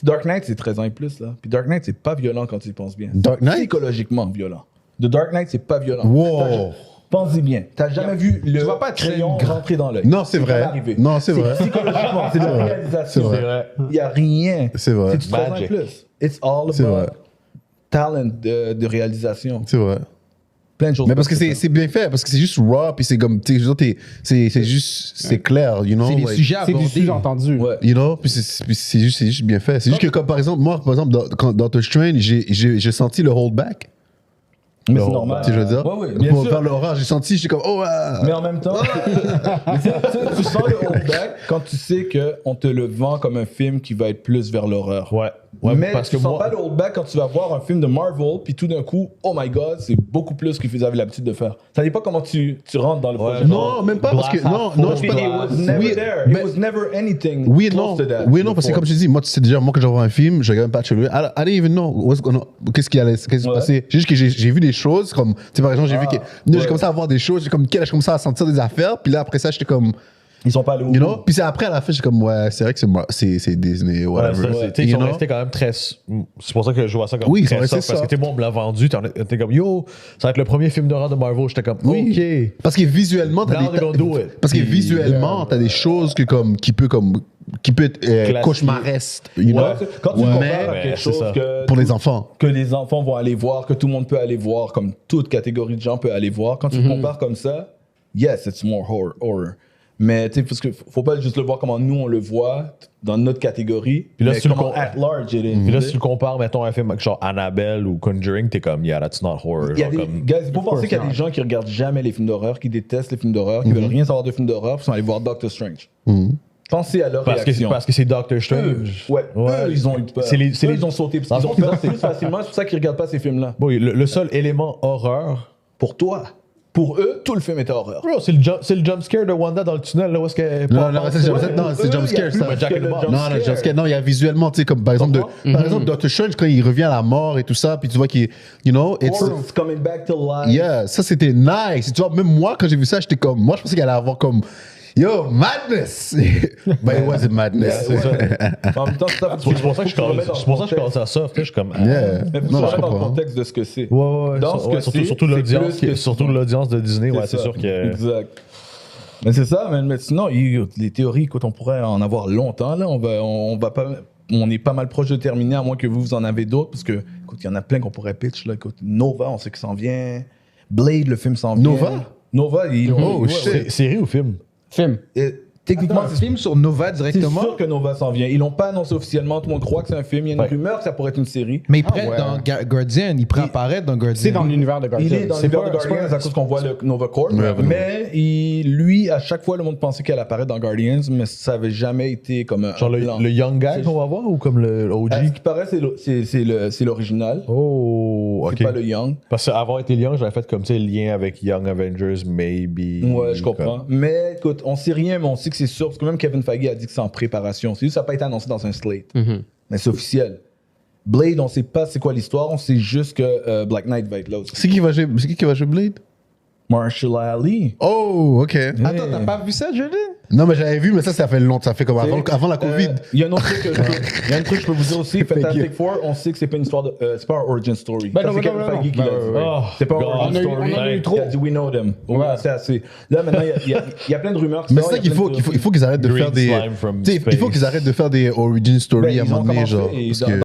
Dark Knight, c'est 13 ans et plus, là. Puis Dark Knight, c'est pas violent quand tu y penses bien.
Dark Knight?
Psychologiquement violent. The Dark Knight, c'est pas violent.
Wow.
Pense-y bien. T'as jamais vu le
vas pas te
crayon
faire une
rentrer dans l'œil.
Non, c'est vrai.
jamais arrivé.
Non, c'est vrai.
Psychologiquement, c'est de la
C'est
réalisation.
vrai.
Il n'y a rien.
C'est vrai.
C'est du 13 ans et
Magic.
plus. It's all
C'est
about
vrai.
talent de réalisation.
C'est vrai.
Plein de choses.
Mais parce que c'est bien fait, parce que c'est juste raw, puis c'est comme, tu sais, je veux dire, c'est juste, c'est clair, you know.
C'est des
like,
sujets
C'est du
abordés.
sujet entendu.
Ouais.
You know, puis c'est juste bien fait. C'est juste que, comme par exemple, moi, par exemple, dans Doctor Strange, j'ai senti le holdback.
Mais c'est normal.
Tu sais, je veux dire.
Ouais, ouais, bien
Pour
sûr.
faire l'horreur, j'ai senti, j'étais comme, oh, ah.
Mais en même temps, mais tu sens le holdback quand tu sais qu'on te le vend comme un film qui va être plus vers l'horreur.
Ouais. Ouais,
mais
parce
tu
que
sens
moi-
pas le holdback quand tu vas voir un film de Marvel, puis tout d'un coup, oh my god, c'est beaucoup plus que vous avez l'habitude de faire. Ça dépend comment tu rentres dans le projet.
Non, même pas, parce que, non, je
It
peux
was never
Oui,
there.
mais-
It was never anything
Oui,
close
non.
to that.
Oui, non, parce que
before.
comme je te dis, moi, tu sais déjà, moi, quand je vois un film, je regarde même pas Bachelor. I didn't even know qu'est-ce qui allait se
Ouais.
passer. C'est juste que j'ai vu des choses, comme, tu sais, par exemple, j'ai vu que,
ouais.
j'ai commencé à voir des choses, j'ai comme, j'ai commencé à sentir des affaires, puis là, après ça, j'étais comme,
Ils sont pas allés au
you know,
bout.
puis c'est après, à la fin, j'étais comme, ouais, c'est vrai que c'est Disney,
Ouais,
whatever.
ça, c'est- tu sais, ils
You
sont
know?
restés quand même très. C'est pour ça que je vois ça comme
Oui, ils sont
très
restés
soft, parce que
soft.
t'es bon, on me l'a vendu. T'es comme, yo, ça va être le premier film d'horreur de Marvel. J'étais comme,
Oui.
ok.
Parce que visuellement,
Now they're gonna do it.
parce que
Puis,
visuellement, t'as des choses qui peut être
Classique.
cauchemaresque, you know?
Ouais, quand tu compares à
mais
quelque
c'est
chose
ça.
que
Pour les enfants.
que les enfants vont aller voir, que tout le monde peut aller voir, comme toute catégorie de gens peut aller voir. Quand tu compares comme ça, yes, it's more horror. Mais tu sais, parce que faut pas juste le voir comment nous on le voit dans notre catégorie,
Puis là,
mais
si tu le
comment
com-
at large it is.
Puis là, si tu le compares, mettons, à un film avec genre Annabelle ou Conjuring, t'es comme, yeah, that's not horror.
Il y a
Genre
des,
comme,
guys, il faut penser qu'il y a des gens qui regardent jamais les films d'horreur, qui détestent les films d'horreur, qui veulent rien savoir de films d'horreur, puis sont allés voir Doctor Strange. Pensez à leur réaction.
parce que c'est Doctor
Eux,
Strange.
ouais, eux, ils ont eu peur.
C'est les-
Eux, ils ont sauté parce qu'ils ont peur plus facilement. C'est pour ça qu'ils regardent pas ces films-là.
Bon, le seul élément horreur.
Pour toi, pour eux, tout le film était horreur.
Bro, c'est le jump scare de Wanda dans le tunnel, là, où est-ce qu'elle.
Non, non, c'est
Ouais,
c'est
eux,
jumpscare,
il y a plus
ça.
que
Jack in
le
the Box.
jump
Non, le
scare.
jumpscare, non, il y a visuellement, tu sais, comme par exemple, par exemple, Doctor Strange, quand il revient à la mort et tout ça, puis tu vois qu'il, you know,
It's coming back to life.
yeah, ça c'était nice. Tu vois, même moi, quand j'ai vu ça, j'étais comme, moi, je pensais qu'il allait avoir comme, yo, madness! But it wasn't madness.
C'est ça. En même temps, c'est ça.
C'est pour ça que je commence à ça. Je suis comme. ah.
Yeah.
Mais faut
Non,
se
je
remettre dans le
comprends.
contexte de ce que c'est.
Ouais.
Dans ce que c'est,
surtout
c'est
l'audience,
plus que-
surtout l'audience de Disney, ouais, c'est
ça.
sûr que.
Exact. Mais c'est ça, man. Mais sinon, les théories, écoute, on pourrait en avoir longtemps. Là. On est pas mal proche de terminer, à moins que vous en avez d'autres, parce que, écoute, il y en a plein qu'on pourrait pitch. Là. Écoute, Nova, on sait qu'il s'en vient. Blade, le film s'en vient. Nova,
Oh, shit.
Série ou film?
Film.
Techniquement,
Un film sur Nova
c'est
directement.
sûr que Nova s'en vient. Ils l'ont pas annoncé officiellement. Tout le monde croit que c'est un film. Il y a une
Ouais.
rumeur que ça pourrait être une série.
Mais il prête
ouais.
dans Guardian, il pourrait apparaître dans Guardian.
C'est dans l'univers de Guardian.
Il est dans
C'est
l'univers de
pas- c'est
Guardians
pas-
à cause qu'on voit le Nova Corps.
Ouais,
mais lui, à chaque fois, le monde pensait qu'elle apparaît dans Guardians, mais ça avait jamais été comme un
Genre
plan.
le Young Guy qu'on va voir ou comme le OG?
À ce qui paraît, c'est l'original.
Oh, ok.
C'est pas le Young.
Parce qu'avant été Young, j'avais fait comme ça, le lien avec Young Avengers, maybe.
Ouais, je comprends. Mais écoute, on sait rien, mais on sait que c'est sûr. Parce que même Kevin Feige a dit que c'est en préparation. C'est juste que ça n'a pas été annoncé dans un slate. Mais c'est officiel. Blade, on sait pas c'est quoi l'histoire. On sait juste que Black Knight va être là aussi.
C'est qui qui va jouer Blade?
Marshall Ali.
Oh, ok.
Attends, t'as pas vu ça, Jordan?
Non, mais j'avais vu, mais ça fait longtemps. Ça fait comme avant la Covid.
Il y a un autre truc que je peux vous dire aussi. Fantastic Four, on sait que c'est pas une histoire de. C'est pas un origin story.
Ben
Ça,
non,
c'est
ben
Kevin
non,
Feige qui l'a
ben
dit.
ouais.
Oh,
C'est pas un
God.
origin
On a eu
story.
trop.
Il a dit we know them. Ouais, c'est assez. Là, maintenant, il y a plein de rumeurs.
Mais c'est ça qu'il faut qu'ils arrêtent de
Green
faire des.
slime from
Tu sais, il faut
space.
qu'ils arrêtent de faire des origin story
Ben,
à un
ils ont
moment donné,
commencé
genre.
et
Parce
dans-
que